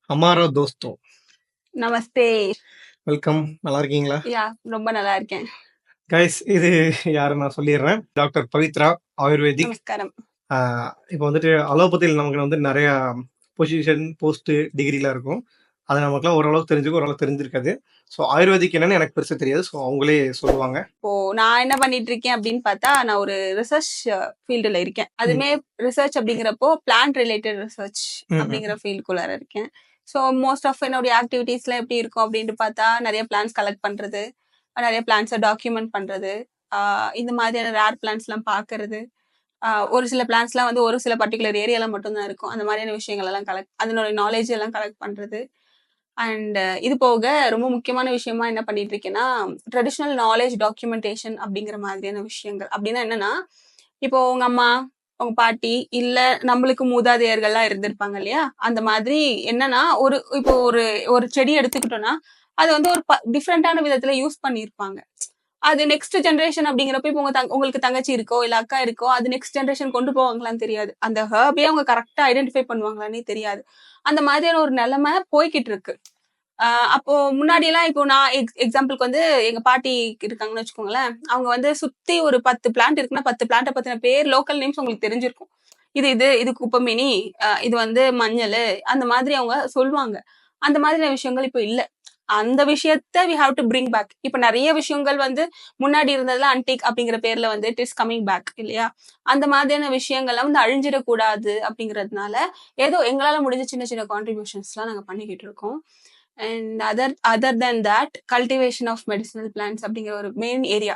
ஹமாரா தோஸ்தோ நமஸ்தே. Welcome. நல்லா இருக்கீங்களா? ரொம்ப நல்லா இருக்கேன். கைஸ், இது யாரு நான் சொல்லிடுறேன். Doctor Pavithra, ayurvedic. நமஸ்காரம். இப்போ வந்துட்டு அலோபதியில் நமக்கு வந்து நிறைய பொசிஷன், போஸ்ட், டிகிரிலாம் இருக்கும். அது நமக்குலாம் ஓரளவுக்கு தெரிஞ்சுக்கும், ஓரளவுக்கு தெரிஞ்சிருக்காது. ஸோ ஆயுர்வேதிக் என்னன்னு எனக்கு பெருசு தெரியாது. ஸோ அவங்களே சொல்லுவாங்க. இப்போ நான் என்ன பண்ணிட்டு இருக்கேன் அப்படின்னு பார்த்தா, நான் ஒரு ரிசர்ச் ஃபீல்டுல இருக்கேன். அதுமே ரிசர்ச் அப்படிங்கிறப்போ பிளான்ட் ரிலேட்டட் ரிசர்ச் அப்படிங்கிற ஃபீல்டுக்குள்ளார இருக்கேன். ஸோ மோஸ்ட் ஆஃப் என்னுடைய ஆக்டிவிட்டீஸ்லாம் எப்படி இருக்கும் அப்படின்ட்டு பார்த்தா, நிறைய பிளான்ஸ் கலெக்ட் பண்றது, நிறைய பிளான்ஸை டாக்குமெண்ட் பண்றது, இந்த மாதிரியான ரேர் பிளான்ஸ்லாம் பார்க்கறது, ஒரு சில பிளான்ஸ்லாம் வந்து ஒரு சில பர்டிகுலர் ஏரியால மட்டும்தான் இருக்கும். அந்த மாதிரியான விஷயங்கள் எல்லாம் அதனோட நாலேஜ் எல்லாம் கலெக்ட் பண்றது. அண்ட் இது போக ரொம்ப முக்கியமான விஷயமா என்ன பண்ணிட்டு இருக்கேன்னா, ட்ரெடிஷ்னல் நாலேஜ் டாக்குமெண்டேஷன் அப்படிங்கிற மாதிரியான விஷயங்கள். அப்படின்னா என்னன்னா, இப்போ உங்க அம்மா, உங்க பாட்டி, இல்ல நம்மளுக்கு மூதாதையர்கள்லாம் இருந்திருப்பாங்க இல்லையா? அந்த மாதிரி என்னன்னா, இப்போ ஒரு செடி எடுத்துக்கிட்டோம்னா, அது வந்து ஒரு டிஃப்ரெண்டான விதத்துல யூஸ் பண்ணியிருப்பாங்க. அது நெக்ஸ்ட் ஜென்ரேஷன் அப்படிங்கிறப்ப இப்போ உங்களுக்கு தங்கச்சி இருக்கோ இல்ல அக்கா இருக்கோ, அது நெக்ஸ்ட் ஜென்ரேஷன் கொண்டு போவாங்களான்னு தெரியாது. அந்த ஹர்பே அவங்க கரெக்டா ஐடென்டிஃபை பண்ணுவாங்களான்னே தெரியாது. அந்த மாதிரியான ஒரு நிலைமை போய்கிட்டு இருக்கு. அப்போ முன்னாடி எல்லாம் இப்போ நான் எக்ஸாம்பிளுக்கு வந்து எங்க பாட்டி இருக்காங்கன்னு வச்சுக்கோங்களேன். அவங்க வந்து சுத்தி ஒரு 10 பிளான்ட் இருக்குன்னா 10 பிளான்ட்டை பத்தின பேர், லோக்கல் நேம்ஸ் உங்களுக்கு தெரிஞ்சிருக்கும். இது குப்பமேனி, இது வந்து மஞ்சள், அந்த மாதிரி அவங்க சொல்லுவாங்க. அந்த மாதிரியான விஷயங்கள் இப்போ இல்ல. அந்த விஷயத்த we have to bring back. இப்ப நிறைய விஷயங்கள் வந்து முன்னாடி இருந்ததுல அன்டிக் அப்படிங்கிற பேர்ல வந்து இட் இஸ் கமிங் பேக் இல்லையா? அந்த மாதிரியான விஷயங்கள்லாம் வந்து அழிஞ்சிடக்கூடாது அப்படிங்கிறதுனால ஏதோ எங்களால முடிஞ்ச சின்ன சின்ன கான்ட்ரிபியூஷன்ஸ் எல்லாம் நாங்க பண்ணிக்கிட்டு இருக்கோம். And other then that cultivation of medicinal plants அப்படிங்கிற ஒரு மெயின் ஏரியா.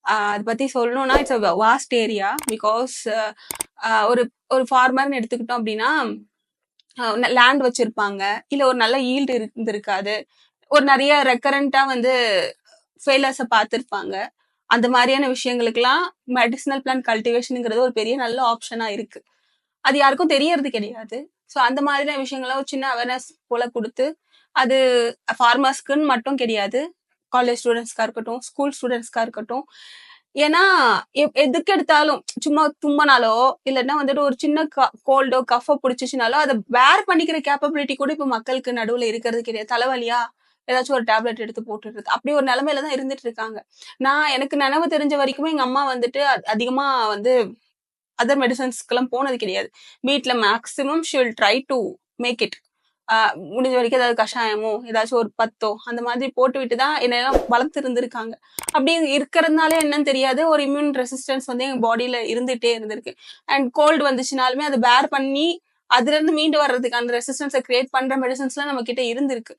அதை பத்தி சொல்லணும்னா it's a vast area. Because ஒரு ஒரு ஃபார்மர்னு எடுத்துக்கிட்டோம் அப்படின்னா, லேண்ட் வச்சிருப்பாங்க, இல்ல ஒரு நல்ல ஈல்டு இருந்திருக்காது, ஒரு நிறைய ரெக்கரண்டா வந்து ஃபெயிலர்ஸை பார்த்துருப்பாங்க. அந்த மாதிரியான விஷயங்களுக்கெல்லாம் மெடிசினல் பிளான்ட் கல்டிவேஷனுங்கிறது ஒரு பெரிய நல்ல ஆப்ஷனா இருக்கு. அது யாருக்கும் தெரியறது கிடையாது. ஸோ அந்த மாதிரியான விஷயங்கள்லாம் ஒரு சின்ன அவேர்னஸ் போல கொடுத்து, அது ஃபார்மர்ஸ்க்குன்னு மட்டும் கிடையாது, காலேஜ் ஸ்டூடெண்ட்ஸ்க்கா இருக்கட்டும், ஸ்கூல் ஸ்டூடெண்ட்ஸ்க்கா இருக்கட்டும். ஏன்னா எதுக்கு எடுத்தாலும் சும்மா தும்மனாலோ இல்லைன்னா வந்துட்டு ஒரு சின்ன கோல்டோ கஃபோ பிடிச்சிச்சுனாலோ அதை வேர் பண்ணிக்கிற கேப்பபிலிட்டி கூட இப்போ மக்களுக்கு நடுவில் இருக்கிறது கிடையாது. தலைவலியா ஏதாச்சும் ஒரு டேப்லெட் எடுத்து போட்டுடுறது, அப்படி ஒரு நிலைமையில தான் இருந்துட்டு இருக்காங்க. எனக்கு நினைவு தெரிஞ்ச வரைக்குமே எங்க அம்மா வந்துட்டு அதிகமா வந்து அதர் மெடிசன்ஸ்க்கெல்லாம் போனது கிடையாது. வீட்டில் maximum she will try to make it. முடிஞ்ச வரைக்கும் ஏதாவது கஷாயமோ ஏதாச்சும் ஒரு பத்தோ அந்த மாதிரி போட்டு விட்டு தான் என்னெல்லாம் வளர்த்து இருந்திருக்காங்க. அப்படி இருக்கிறதுனால என்னன்னு தெரியாது, ஒரு இம்யூன் ரெசிஸ்டன்ஸ் வந்து எங்க பாடியில இருந்துட்டே இருந்திருக்கு. அண்ட் கோல்டு வந்துச்சுனாலுமே அதை பேர் பண்ணி அதுல இருந்து மீண்டு வர்றதுக்கான ரெசிஸ்டன்ஸை கிரியேட் பண்ற மெடிசன்ஸ்லாம் நம்ம கிட்ட இருந்திருக்கு.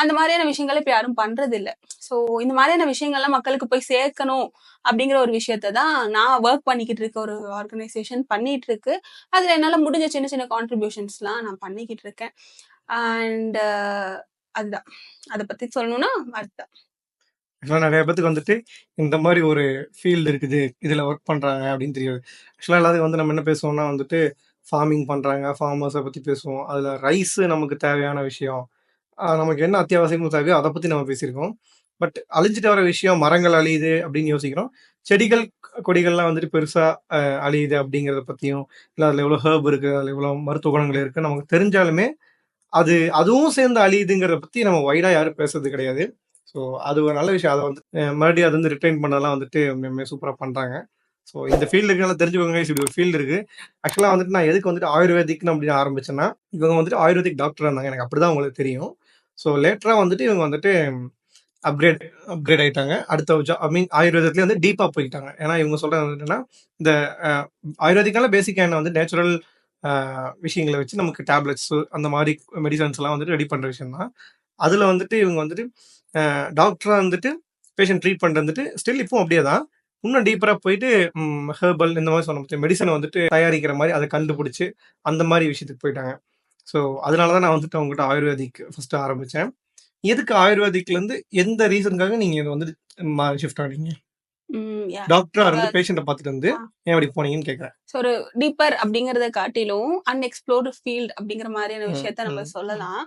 அந்த மாதிரியான விஷயங்களை இப்ப யாரும் பண்றது இல்லை. ஸோ இந்த மாதிரியான விஷயங்கள்லாம் மக்களுக்கு போய் சேர்க்கணும் அப்படிங்கிற ஒரு விஷயத்த தான் நான் ஒர்க் பண்ணிக்கிட்டு இருக்க ஒரு ஆர்கனைசேஷன் பண்ணிட்டு இருக்கு. அதுல என்னால முடிஞ்ச சின்ன சின்ன கான்ட்ரிபியூஷன்ஸ்லாம் நான் பண்ணிக்கிட்டு இருக்கேன். அண்ட் அதுதான் அதை பத்தி சொல்லணும்னா அதுதான். ஆக்சுவலாக நிறைய பேத்துக்கு வந்துட்டு இந்த மாதிரி ஒரு ஃபீல்டு இருக்குது, இதில் ஒர்க் பண்ணுறாங்க அப்படின்னு தெரியாது. ஆக்சுவலாக எல்லாத்துக்கும் வந்து நம்ம என்ன பேசுவோம்னா வந்துட்டு ஃபார்மிங் பண்ணுறாங்க, ஃபார்மர்ஸை பற்றி பேசுவோம். அதில் ரைஸு நமக்கு தேவையான விஷயம், நமக்கு என்ன அத்தியாவசியமும் தேவையோ அதை பற்றி நம்ம பேசியிருக்கோம். பட் அழிஞ்சிட்டு வர விஷயம் மரங்கள் அழியுது அப்படின்னு யோசிக்கிறோம். செடிகள், கொடிகள்லாம் வந்துட்டு பெருசாக அழியுது அப்படிங்கிறத பற்றியும், இல்லை அதில் எவ்வளோ ஹர்ப் இருக்குது, அதில் எவ்வளோ மருத்துவ குணங்கள் இருக்குது நமக்கு தெரிஞ்சாலுமே அதுவும் சேர்ந்து அழியுதுங்கிறத பற்றி நம்ம வைடாக யாரும் பேசுறது கிடையாது. ஸோ அது ஒரு நல்ல விஷயம். அதை வந்து மறுபடியும் அது வந்து ரிட்டைன் பண்ணதெல்லாம் வந்துட்டு சூப்பராக பண்ணுறாங்க. ஸோ இந்த ஃபீல்டுக்கு நல்லா தெரிஞ்சுக்கோங்க. இப்படி ஒரு ஃபீல்டு இருக்குது. ஆக்சுவலாக வந்துட்டு நான் எதுக்கு வந்துட்டு ஆயுர்வேதிக்னு அப்படின்னு ஆரம்பிச்சேன்னா, இவங்க வந்துட்டு ஆயுர்வேதிக் டாக்டர் இருந்தாங்க. எனக்கு அப்படி தான் உங்களுக்கு தெரியும். ஸோ லேட்டராக வந்துட்டு இவங்க வந்துட்டு அப்கிரேட் அப்கிரேட் ஆயிட்டாங்க. அடுத்த ஐ மீன் ஆயுர்வேதத்துலேயே வந்து டீப்பாக போயிட்டாங்க. ஏன்னா இவங்க சொல்கிறது என்னன்னா, இந்த ஆயுர்வேதிக்கால பேசிக்காக என்ன வந்து நேச்சுரல் விஷயங்களை வச்சு நமக்கு டேப்லெட்ஸு அந்த மாதிரி மெடிசன்ஸ்லாம் வந்துட்டு ரெடி பண்ணுற விஷயம் தான். அதில் வந்துட்டு இவங்க வந்துட்டு டாக்டராக வந்துட்டு பேஷண்ட் ட்ரீட் பண்ணிட்டு வந்துட்டு ஸ்டில் இப்போ அப்படியே தான் இன்னும் டீப்பராக போயிட்டு ஹெர்பல் இந்த மாதிரி சொன்ன மெடிசனை வந்துட்டு தயாரிக்கிற மாதிரி அதை கண்டுபிடிச்சி அந்த மாதிரி விஷயத்துக்கு போயிட்டாங்க. ஸோ அதனால தான் நான் வந்துட்டு அவங்ககிட்ட ஆயுர்வேதிக் ஃபஸ்ட்டு ஆரம்பித்தேன். எதுக்கு ஆயுர்வேதிக்லேருந்து எந்த ரீசனுக்காக நீங்கள் இதை வந்துட்டு ஷிஃப்ட் ஆனீங்க? டாக்டரா இருந்து பேஷண்ட்டை பார்த்துட்டு வந்து ஏன் அப்படி போனீங்கன்னு கேட்குறேன். ஒரு டீப்பர் அப்படிங்கறத காட்டிலும் அன்எக்ஸ்ப்ளோர்டு ஃபீல்ட் அப்படிங்கிற மாதிரியான விஷயத்த நம்ம சொல்லலாம்.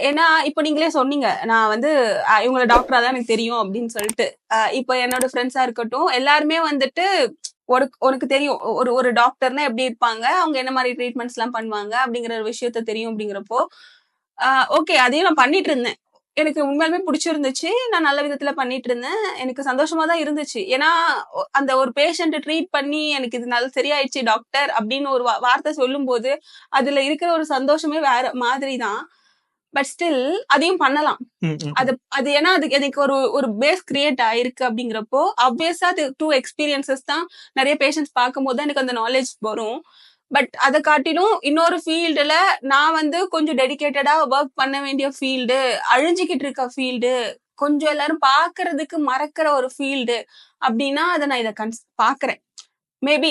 ஏன்னா இப்ப நீங்களே சொன்னீங்க, நான் வந்து இவங்கள டாக்டரா தான் எனக்கு தெரியும் அப்படின்னு சொல்லிட்டு. இப்ப என்னோட ஃப்ரெண்ட்ஸா இருக்கட்டும், எல்லாருமே வந்துட்டு உனக்கு தெரியும் ஒரு ஒரு டாக்டர்னா எப்படி இருப்பாங்க, அவங்க என்ன மாதிரி ட்ரீட்மெண்ட்ஸ் எல்லாம் பண்ணுவாங்க அப்படிங்கிற ஒரு விஷயத்த தெரியும். அப்படிங்கிறப்போ ஓகே அதையும் நான் பண்ணிட்டு இருந்தேன். எனக்கு உண்மையாலுமே பிடிச்சிருந்துச்சு. நான் நல்ல விதத்துல பண்ணிட்டு இருந்தேன். எனக்கு சந்தோஷமா தான் இருந்துச்சு. ஏன்னா, அந்த ஒரு பேஷண்ட்ட ட்ரீட் பண்ணி, "எனக்கு இது சரியாயிடுச்சு டாக்டர்" அப்படின்னு ஒரு வார்த்தை சொல்லும்போது, அதுல இருக்கிற ஒரு சந்தோஷமே வேற மாதிரி தான். பட் ஸ்டில் அதையும் பண்ணலாம். அது அது ஏன்னா அதுக்கு எனக்கு ஒரு ஒரு பேஸ் கிரியேட் ஆயிருக்கு அப்படிங்கிறப்போ, ஆப்வியஸா அது 2 எக்ஸ்பீரியன்ஸஸ் தான் நெறைய பேஷண்ட்ஸ் பார்க்கும்போது தான் எனக்கு அந்த நாலேட்ஜ் வரும். பட் அத காட்டிலும் இன்னொரு ஃபீல்டுல நான் வந்து கொஞ்சம் டெடிகேட்டடா வொர்க் பண்ண வேண்டிய ஃபீல்டு, அழிஞ்சுகிட்டு இருக்க ஃபீல்டு, கொஞ்சம் எல்லாரும் பார்க்கறதுக்கு மறக்கிற ஒரு ஃபீல்டு அப்படின்னா, அத நான் இத பார்க்கிறேன். மேபி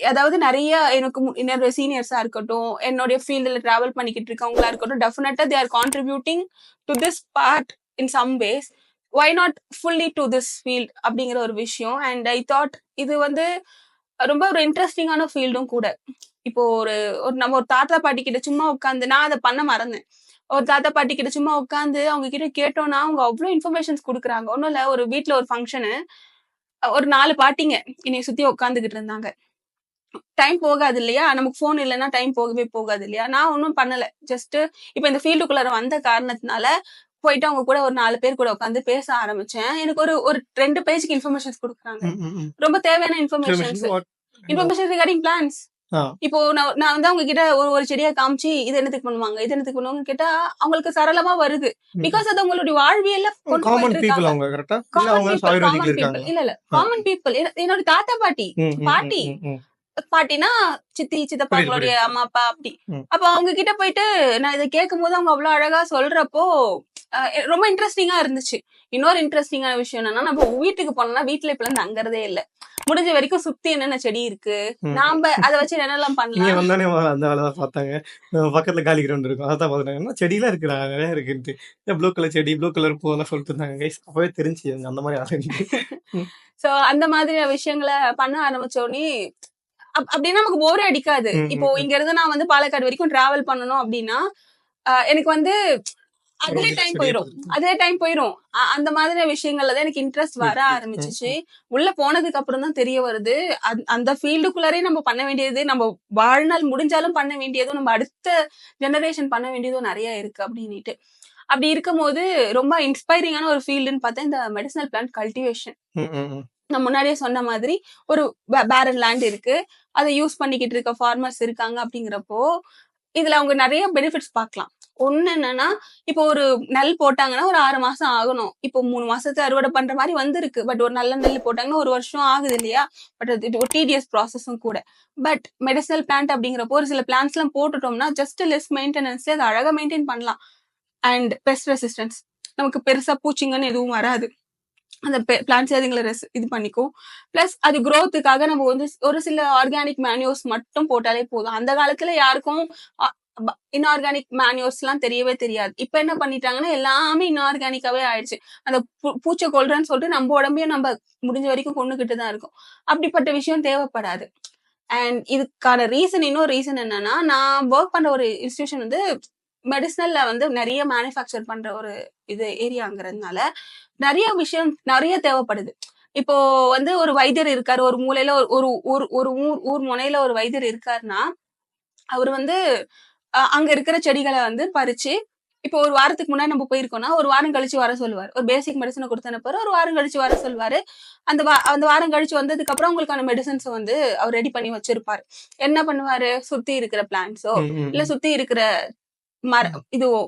அதாவது நெறைய எனக்கு என்னோட சீனியர்ஸா இருக்கட்டும், என்னுடைய ஃபீல்டுல டிராவல் பண்ணிக்கிட்டு இருக்கவங்களா இருக்கட்டும், definitely they are contributing to this part in some ways. Why not fully to this field அப்படிங்கிற ஒரு விஷயம். அண்ட் ஐ தாட் இது வந்து ரொம்ப ஒரு இன்ட்ரெஸ்டிங்கான ஃபீல்டும் கூட. இப்போ ஒரு ஒரு நம்ம ஒரு தாத்தா பாட்டி கிட்ட சும்மா உட்காந்து நான் அத பண்ண மறந்தேன். ஒரு தாத்தா பாட்டி கிட்ட சும்மா உட்காந்து அவங்க கிட்ட கேட்டோம்னா, அவங்க அவ்ளோ இன்ஃபர்மேஷன்ஸ் குடுக்குறாங்க. ஒண்ணும் இல்ல ஒரு வீட்ல ஒரு ஃபங்ஷனு. ஒரு 4 பாட்டிங்க என்னைய சுத்தி உட்காந்துகிட்டு இருந்தாங்க. டைம் போகாது இல்லையா? நமக்கு ஃபோன் இல்லன்னா டைம் போகவே போகாது இல்லையா? நான் ஒண்ணும் பண்ணல. ஜஸ்ட் இப்ப இந்த ஃபீல்டுக்குள்ளார வந்த காரணத்தினால, போயிட்டு அவங்க கூட ஒரு 4 பேர் கூட உட்காந்து பேச ஆரம்பிச்சேன். எனக்கு ஒரு ஒரு 2 பேஜ்க்கு இன்ஃபர்மேஷன்ஸ் குடுக்குறாங்க. ரொம்ப தேவையான இன்ஃபர்மேஷன்ஸ். Information regarding plants. இப்போ நான் வந்து அவங்க கிட்ட ஒரு ஒரு செடியா காமிச்சு இது என்னத்துக்கு பண்ணுவாங்க, இது என்னத்துக்கு பண்ணுவாங்கன்னு கேட்டா, அவங்களுக்கு சரளமா வருது. பிகாஸ் அது அவங்களுடைய வாழ்வியல்ல கொண்டு காமன் போயிட்டு பீப்பிள் இருக்காங்க. அவங்க கரெக்ட்டா? இல்ல காமன் அவங்க பீப்பிள், காமன் ஆயுர்வேதிக்ல பீப்பிள். இருக்காங்களா? இல்ல காமன் பீப்பிள். என்னோட தாத்தா பாட்டி. பாட்டி. பாட்டினா சித்தி, புரியுது, சித்தப்பாங்களுடைய புரியுது. அம்மா, அப்பா அப்படி. அப்ப அவங்க கிட்ட போயிட்டு நான் இத கேட்கும்போது அவங்க அவ்வளவு அழகா சொல்றப்போ, ரொம்ப இன்ட்ரெஸ்டிங்கா இருந்துச்சு. இன்னொரு இன்ட்ரெஸ்டிங்கான விஷயம் என்னன்னா, நம்ம வீட்டுக்கு போனோம்னா வீட்ல இப்பலாம் தங்கறதே இல்ல. முடிஞ்ச வரைக்கும் சுத்தி என்னென்ன செடி இருக்கு, நாம அத வச்சு என்னெல்லாம் இங்க பண்ணலாம். வந்தோனே அந்த வேல தான் பார்த்தாங்க. பக்கத்துல காலி கிரவுண்ட் இருக்கும். அதான் பார்த்துட்டாங்க. என்ன செடிலாம் இருக்குடா நெறைய இருக்குன்ட்டு. ப்ளூ கலர் செடி, ப்ளூ கலர் பூவெல்லாம் சொல்லிட்டு இருந்தாங்க கைஸ். அப்பவே தெரிஞ்சுச்சு இவங்க அந்த மாரி ஆளுன்ட்டு. சோ அந்த மாதிரியான விஷயங்கள பண்ண ஆரம்பிச்ச உடனே அப்படின்னா நமக்கு போரே அடிக்காது. இப்போ இங்க இருந்து நான் வந்து பாலக்காடு வரைக்கும் டிராவல் பண்ணணும் அப்படின்னா, எனக்கு வந்து அதுலயே டைம் போயிரும். அதே டைம் போயிரும். அந்த மாதிரி விஷயங்கள்ல தான் எனக்கு இன்ட்ரெஸ்ட் வர ஆரம்பிச்சுச்சு. உள்ள போனதுக்கு அப்புறம் தான் தெரிய வருது. அந்த ஃபீல்டுக்குள்ளாரே நம்ம பண்ண வேண்டியது, நம்ம வாழ்நாள் முடிஞ்சாலும் பண்ண வேண்டியதும், நம்ம அடுத்த ஜெனரேஷன் பண்ண வேண்டியதும் நெறைய இருக்கு அப்படின்னுட்டு. அப்படி இருக்கும்போது ரொம்ப இன்ஸ்பைரிங்கான ஒரு ஃபீல்டுன்னு பார்த்தா இந்த மெடிசினல் பிளான்ட் கல்டிவேஷன். நான் முன்னாடியே சொன்ன மாதிரி ஒரு பேரன் லேண்ட் இருக்கு. அதை யூஸ் பண்ணிக்கிட்டு இருக்க ஃபார்மர்ஸ் இருக்காங்க அப்படிங்கிறப்போ, இதுல அவங்க நெறைய பெனிஃபிட்ஸ் பார்க்கலாம். ஒண்ணு என்னன்னா, இப்போ ஒரு நெல் போட்டாங்கன்னா ஒரு 6 மாசம் ஆகணும். இப்போ 3 மாசத்துல அறுவடை பண்ற மாரி வந்திருக்கு. பட் ஒரு நல்ல நெல் போட்டாங்கன்னா 1 வருஷம் ஆகுது இல்லையா? பட் அது ஒரு டீடியஸ் ப்ராசஸும் கூட. பட் மெடிசினல் பிளான்ட் அப்படிங்கிறப்போ ஒரு சில பிளான்ட்ஸ்லாம் போட்டுட்டோம்னா, ஜஸ்ட் லெஸ் மெயின்டெனன்ஸ்ல அத அழகா மெயின்டெயின் பண்ணலாம். And best resistance. நமக்கு பெருசா பூச்சிங்கன்னு எதுவும் வராது. அந்த பிளான்ட்ஸ் அதுங்கள இது பண்ணிக்கும். பிளஸ் அது குரோத்துக்காக நம்ம வந்து ஒரு சில ஆர்கானிக் மேன்யூர்ஸ் மட்டும் போட்டாலே போதும். அந்த காலத்துல யாருக்கும் இன்ஆர்கானிக் மேன்யூர்ஸ்லாம் தெரியவே தெரியாது. இப்ப என்ன பண்ணிட்டாங்கன்னா, எல்லாமே இன்ஆர்கானிக்காவே ஆயிடுச்சு. அந்த பூச்சை கொல்றேன்னு சொல்லிட்டு நம்ம உடம்பையும் நம்ம முடிஞ்ச வரைக்கும் கொன்னுகிட்டு தான் இருக்கோம். அப்படிப்பட்ட விஷயம் தேவைப்படாது. அண்ட் இதுக்கான இன்னொரு ரீசன் என்னன்னா, நான் ஒர்க் பண்ற ஒரு இன்ஸ்டிடியூஷன் வந்து மெடிசினல்ல வந்து நெறைய மேனுஃபேக்சர் பண்ற ஒரு ஏரியாங்கிறதுனால, நெறைய தேவைப்படுது. இப்போ வந்து ஒரு வைத்தியர் இருக்காரு. ஒரு மூலையில ஒரு ஒரு ஒரு ஊர் முனையில ஒரு வைத்தியர் இருக்காருன்னா, அவரு வந்து அங்க இருக்கிற செடிகள வந்து பறிச்சு, இப்போ ஒரு வாரத்துக்கு முன்னாடி நம்ம போயிருக்கோம்னா, ஒரு வாரம் கழிச்சு வர சொல்லுவாரு. ஒரு பேசிக் மெடிசின குடுத்து அனுப்புவாரு. ஒரு வாரம் கழிச்சு வர சொல்லுவாரு. அந்த வாரம் கழிச்சு வந்ததுக்கு அப்புறம் உங்களுக்கான மெடிசின்ஸ வந்து அவர் ரெடி பண்ணி வச்சிருப்பாரு. என்ன பண்ணுவாரு? சுத்தி இருக்கிற பிளான்ட்ஸோ, இல்ல சுத்தி இருக்கிற இதுவோ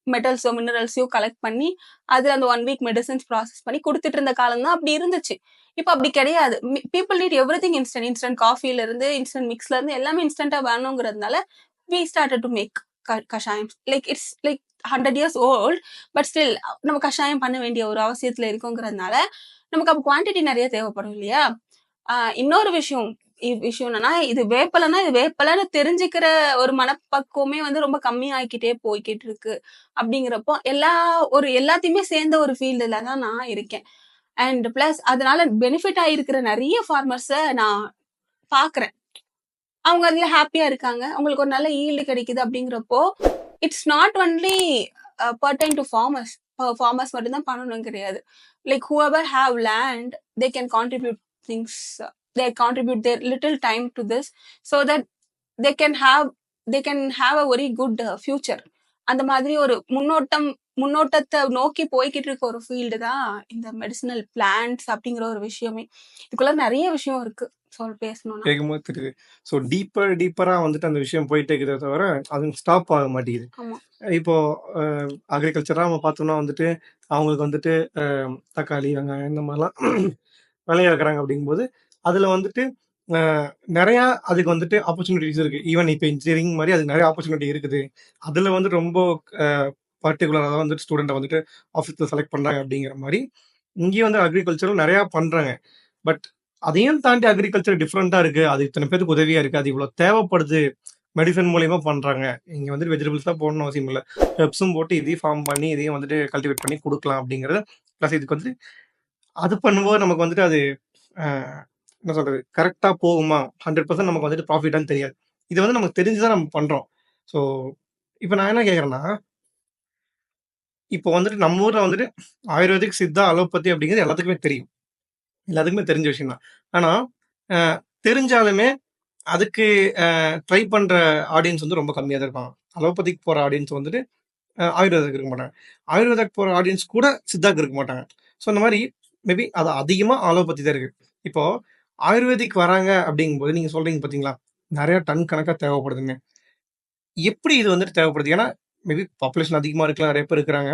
மெட்டல்ஸோ, மினரல்ஸையோ கலெக்ட் பண்ணி, அது அந்த 1 வீக் மெடிசின்ஸ் ப்ராசஸ் பண்ணி குடுத்துட்டு இருந்த காலம் தான் அப்படி இருந்துச்சு. இப்ப அப்படி கிடையாது. People need everything instant. Instant காஃபில இருந்து, இன்ஸ்டன்ட் மிக்ஸ்ல இருந்து எல்லாமே இன்ஸ்டன்ட்டா வேணுங்கிறதுனால, we started to make kashayam. It's like 100 years old. But still நம்ம கஷாயம் பண்ண வேண்டிய ஒரு அவசியத்துல இருக்கோங்கிறதுனால, நமக்கு அப்ப குவான்டிட்டி நெறைய தேவைப்படும் இல்லையா? இன்னொரு விஷயம் என்னன்னா, இது வேப்பலன்னு தெரிஞ்சுக்கிற ஒரு மனப்பக்குவமே வந்து ரொம்ப கம்மியாகிக்கிட்டே போய்க்கிட்டு இருக்கு. அப்படிங்கிறப்போ, எல்லாத்தையுமே சேர்ந்த ஒரு ஃபீல்டுல தான் நான் இருக்கேன். அண்ட் பிளஸ் அதனால பெனிஃபிட் ஆயிருக்கிற நெறைய ஃபார்மர்ஸ நான் பார்க்கிறேன். அவங்க அதுல ஹேப்பியா இருக்காங்க. அவங்களுக்கு ஒரு நல்ல ஈல்டு கிடைக்குது அப்படிங்கிறப்போ, it's not only pertain to farmers. Farmers மட்டும் தான் பண்ணணும்னு கிடையாது. Like whoever have land, they can contribute things. They contribute their little time to this so that they can have a very good future. அந்த மாதிரி ஒரு முன்னோட்டத்தை நோக்கி போய்கிட்டு இருக்க ஒரு ஃபீல்டு தான் இந்த மெடிசினல் பிளான்ட்ஸ் அப்படிங்கிற ஒரு விஷயமே. இதுக்குள்ள நிறைய விஷயம் இருக்கு பேசணும்னா. கேட்கும்போது தெரியுது. ஸோ டீப்பரா வந்துட்டு அந்த விஷயம் போயிட்டே இருக்குதே தவிர, அது ஸ்டாப் ஆக மாட்டேங்குது. ஆமா. இப்போ அக்ரிகல்ச்சரா நம்ம பார்த்தோம்னா வந்துட்டு, அவங்களுக்கு வந்துட்டு தக்காளி, வெங்காயம் இந்த மாரிலாம் விளைய வைக்கிறாங்க அப்படிங்கும்போது, அதுல வந்துட்டு அ நெறையா அதுக்கு வந்துட்டு ஆப்பர்ச்சுனிட்டீஸ் இருக்கு. ஈவன் இப்ப இன்ஜினியரிங் மாரி அதுக்கு நெறைய ஆப்பர்ச்சுனிட்டி இருக்குது. அதுல வந்து ரொம்ப அ பர்ட்டிகுலரா தான் வந்துட்டு ஸ்டூடண்ட்ட வந்துட்டு ஆஃபீஸ்ல செலக்ட் பண்றாங்க அப்படிங்கிற மாரி, இங்கேயும் வந்து அக்ரிகல்ச்சரும் நெறையா பண்றாங்க. பட் அதையும் தாண்டி அக்ரிகல்ச்சர் டிஃபரெண்ட்டா இருக்கு. அது இத்தன பேருக்கு உதவியா இருக்கு. அது இவ்வளோ தேவைப்படுது. மெடிசின் மூலியமா பண்றாங்க. இங்க வந்துட்டு வெஜிடபிள்ஸ் தான் போடணும்னு அவசியம் இல்ல. ஹெர்ப்ஸும் போட்டு இதையும் ஃபார்ம் பண்ணி, இதையும் வந்துட்டு கல்டிவேட் பண்ணி குடுக்கலாம் அப்படிங்கிறது. பிளஸ் இதுக்கு வந்து அது பண்ணும்போது நமக்கு வந்துட்டு அது அ என்ன சொல்றது? கரெக்ட்டா போகுமா? 100% நமக்கு வந்துட்டு ப்ராஃபிட்டான்னு தெரியாது. இது வந்து நமக்கு தெரிஞ்சு தான் நம்ம பண்றோம். ஸோ, இப்ப நான் என்ன கேட்கிறேன்னா, இப்போ வந்துட்டு நம்ம ஊர்ல வந்துட்டு ஆயுர்வேதிக், சித்தா, அலோபதி அப்படிங்கிறது எல்லாத்துக்குமே தெரியும். எல்லாத்துக்குமே தெரிஞ்ச விஷயம் தான். ஆனா, அ தெரிஞ்சாலுமே அதுக்கு ட்ரை பண்ற ஆடியன்ஸ் வந்து ரொம்ப கம்மியா தான் இருப்பாங்க. அலோபதிக்கு போற ஆடியன்ஸ் வந்துட்டு ஆயுர்வேதாக்கு இருக்க மாட்டாங்க. ஆயுர்வேதாக்கு போற ஆடியன்ஸ் கூட சித்தாக்கு இருக்க மாட்டாங்க. ஸோ இந்த மாரி மேபி அது அதிகமா ஆலோபதி தான் இருக்கு. இப்போ ஆயுர்வேதிக் வராங்க அப்படிங்கும்போது நீங்க சொல்றீங்க பார்த்தீங்களா? நெறைய டன் கணக்கா தேவைப்படுதுன்னு. எப்படி இது வந்துட்டு தேவைப்படுது? ஏன்னா மேபி பாப்புலேஷன் அதிகமா இருக்கலாம். நெறைய பேர் இருக்கிறாங்க.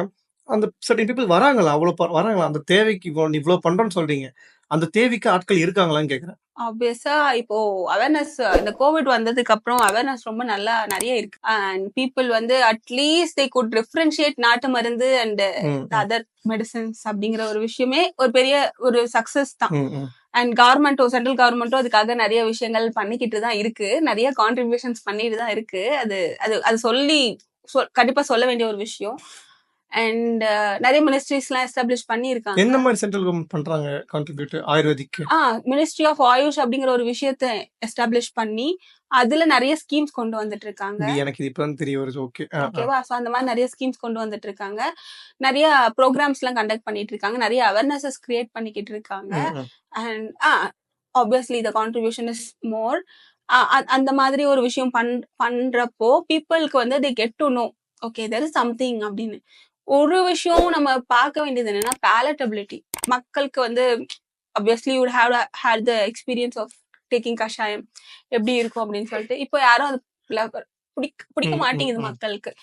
அந்த சர்டைன் பீப்பிள் வராங்களா? அவ்வளோ வராங்களா? அந்த தேவைக்கு இவ்வளோ பண்றோம்ன்னு சொல்றீங்க. அந்த தேவைக்கு ஆட்கள் இருக்காங்களான்னு கேட்கிறேன். ஆப்வியஸா இப்போ அவேர்னஸ் இந்த கோவிட் வந்ததுக்கு அப்புறம் அவேர்னஸ் ரொம்ப நல்லா நிறைய இருக்கு. அண்ட் பீப்புள் வந்து அட்லீஸ்ட் தே குட் டிஃபரன்ஷியேட் நாட்டு மருந்து அண்ட் ம், ம். அதர் மெடிசன்ஸ் அப்படிங்கிற ஒரு விஷயமே ஒரு பெரிய ஒரு சக்சஸ் தான். ம், ம். அண்ட் சென்ட்ரல் கவர்மெண்ட்டும் அதுக்காக நிறைய விஷயங்கள் பண்ணிக்கிட்டு தான் இருக்கு. நிறைய கான்ட்ரிபியூஷன்ஸ் பண்ணிட்டு தான் இருக்கு. அது அது அது கண்டிப்பா சொல்ல வேண்டிய ஒரு விஷயம். அண்ட் நிறைய மினிஸ்ட்ரிஸ் எல்லாம் எஸ்டாப்ளிஷ் பண்ணியிருக்காங்க. எந்த மாரி சென்ட்ரல் கவர்ன்மெண்ட் பண்றாங்க கான்ட்ரிபியூட் ஆயுர்வேதிக்கு? மினிஸ்ட்ரி ஆஃப் ஆயுஷ் அப்படிங்கிற ஒரு விஷயத்த எஸ்டாப்ளிஷ் பண்ணி அதுல நிறைய ஸ்கீம்ஸ் கொண்டு வந்துட்டு இருக்காங்க. எனக்கு இது இப்பதான் தெரிய வருது. ஓகே. ஓகேவா? சோ அந்த மாதிரி நிறைய ஸ்கீம்ஸ் கொண்டு வந்துட்டு இருக்காங்க. நிறைய ப்ரோக்ராம்ஸ் எல்லாம் கண்டக்ட் பண்ணிட்டு இருக்காங்க. நிறைய அவேர்னஸஸ் கிரியேட் பண்ணிக்கிட்டு இருக்காங்க. ம், ம். And obviously the contribution is more. அந்த மாதிரி ஒரு விஷயம் பண்றப்போ பீப்புளுக்கு வந்து they get to know okay there is something அப்படின்னு. ஒரு விஷயம் நம்ம பார்க்க வேண்டியது என்னன்னா palatability. மக்களுக்கு வந்து obviously you would have had the experience of taking கஷாயம் எப்படி இருக்கும் அப்படின்னு சொல்லிட்டு இப்போ யாரும் அது பிடிக்க ம், ம், மாட்டேங்குது ம். மக்களுக்கு.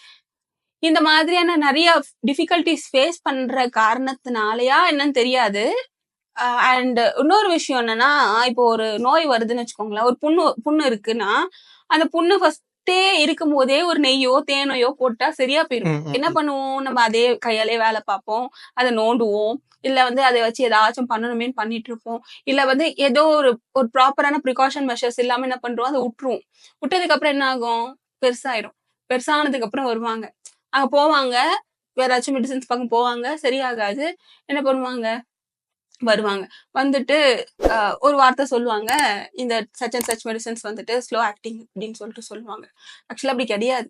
இந்த மாதிரியான நிறைய டிஃபிகல்டிஸ் ஃபேஸ் பண்ற காரணத்தினாலயா என்னன்னு தெரியாது. அண்ட் இன்னொரு விஷயம் என்னன்னா இப்போ ஒரு நோய் வருதுன்னு வச்சுக்கோங்களேன். ஒரு புண்ணு இருக்குன்னா அந்த புண்ணு ஃபர்ஸ்டே இருக்கும் போதே ஒரு நெய்யோ தேனையோ போட்டா சரியா போயிடும். ம், ம், என்ன ம். பண்ணுவோம், நம்ம அதே கையாலே வேலை பார்ப்போம், அதை நோண்டுவோம், இல்ல வந்து அதை வச்சு ஏதாச்சும் பண்ணணுமேன்னு பண்ணிட்டு இருப்போம், இல்ல வந்து ஏதோ ஒரு ப்ராப்பரான ப்ரிகாஷன் மெஷர்ஸ் இல்லாம என்ன பண்றோம், அதை விட்டுருவோம். விட்டதுக்கு அப்புறம் என்ன ஆகும், பெருசாயிரும். பெருசானதுக்கு அப்புறம் வருவாங்க, அங்க போவாங்க, வேற ஏதாச்சும் மெடிசன்ஸ் பக்கம் போவாங்க, சரியாகாது. என்ன பண்ணுவாங்க, வருவாங்க, வந்துட்டு ஒரு வார்த்தை சொல்லுவாங்க, இந்த சச் அண்ட் சச் மெடிசன்ஸ் வந்துட்டு ஸ்லோ ஆக்டிங் அப்படின்னு சொல்லிட்டு சொல்லுவாங்க. ஆக்சுவலா அப்படி கிடையாது.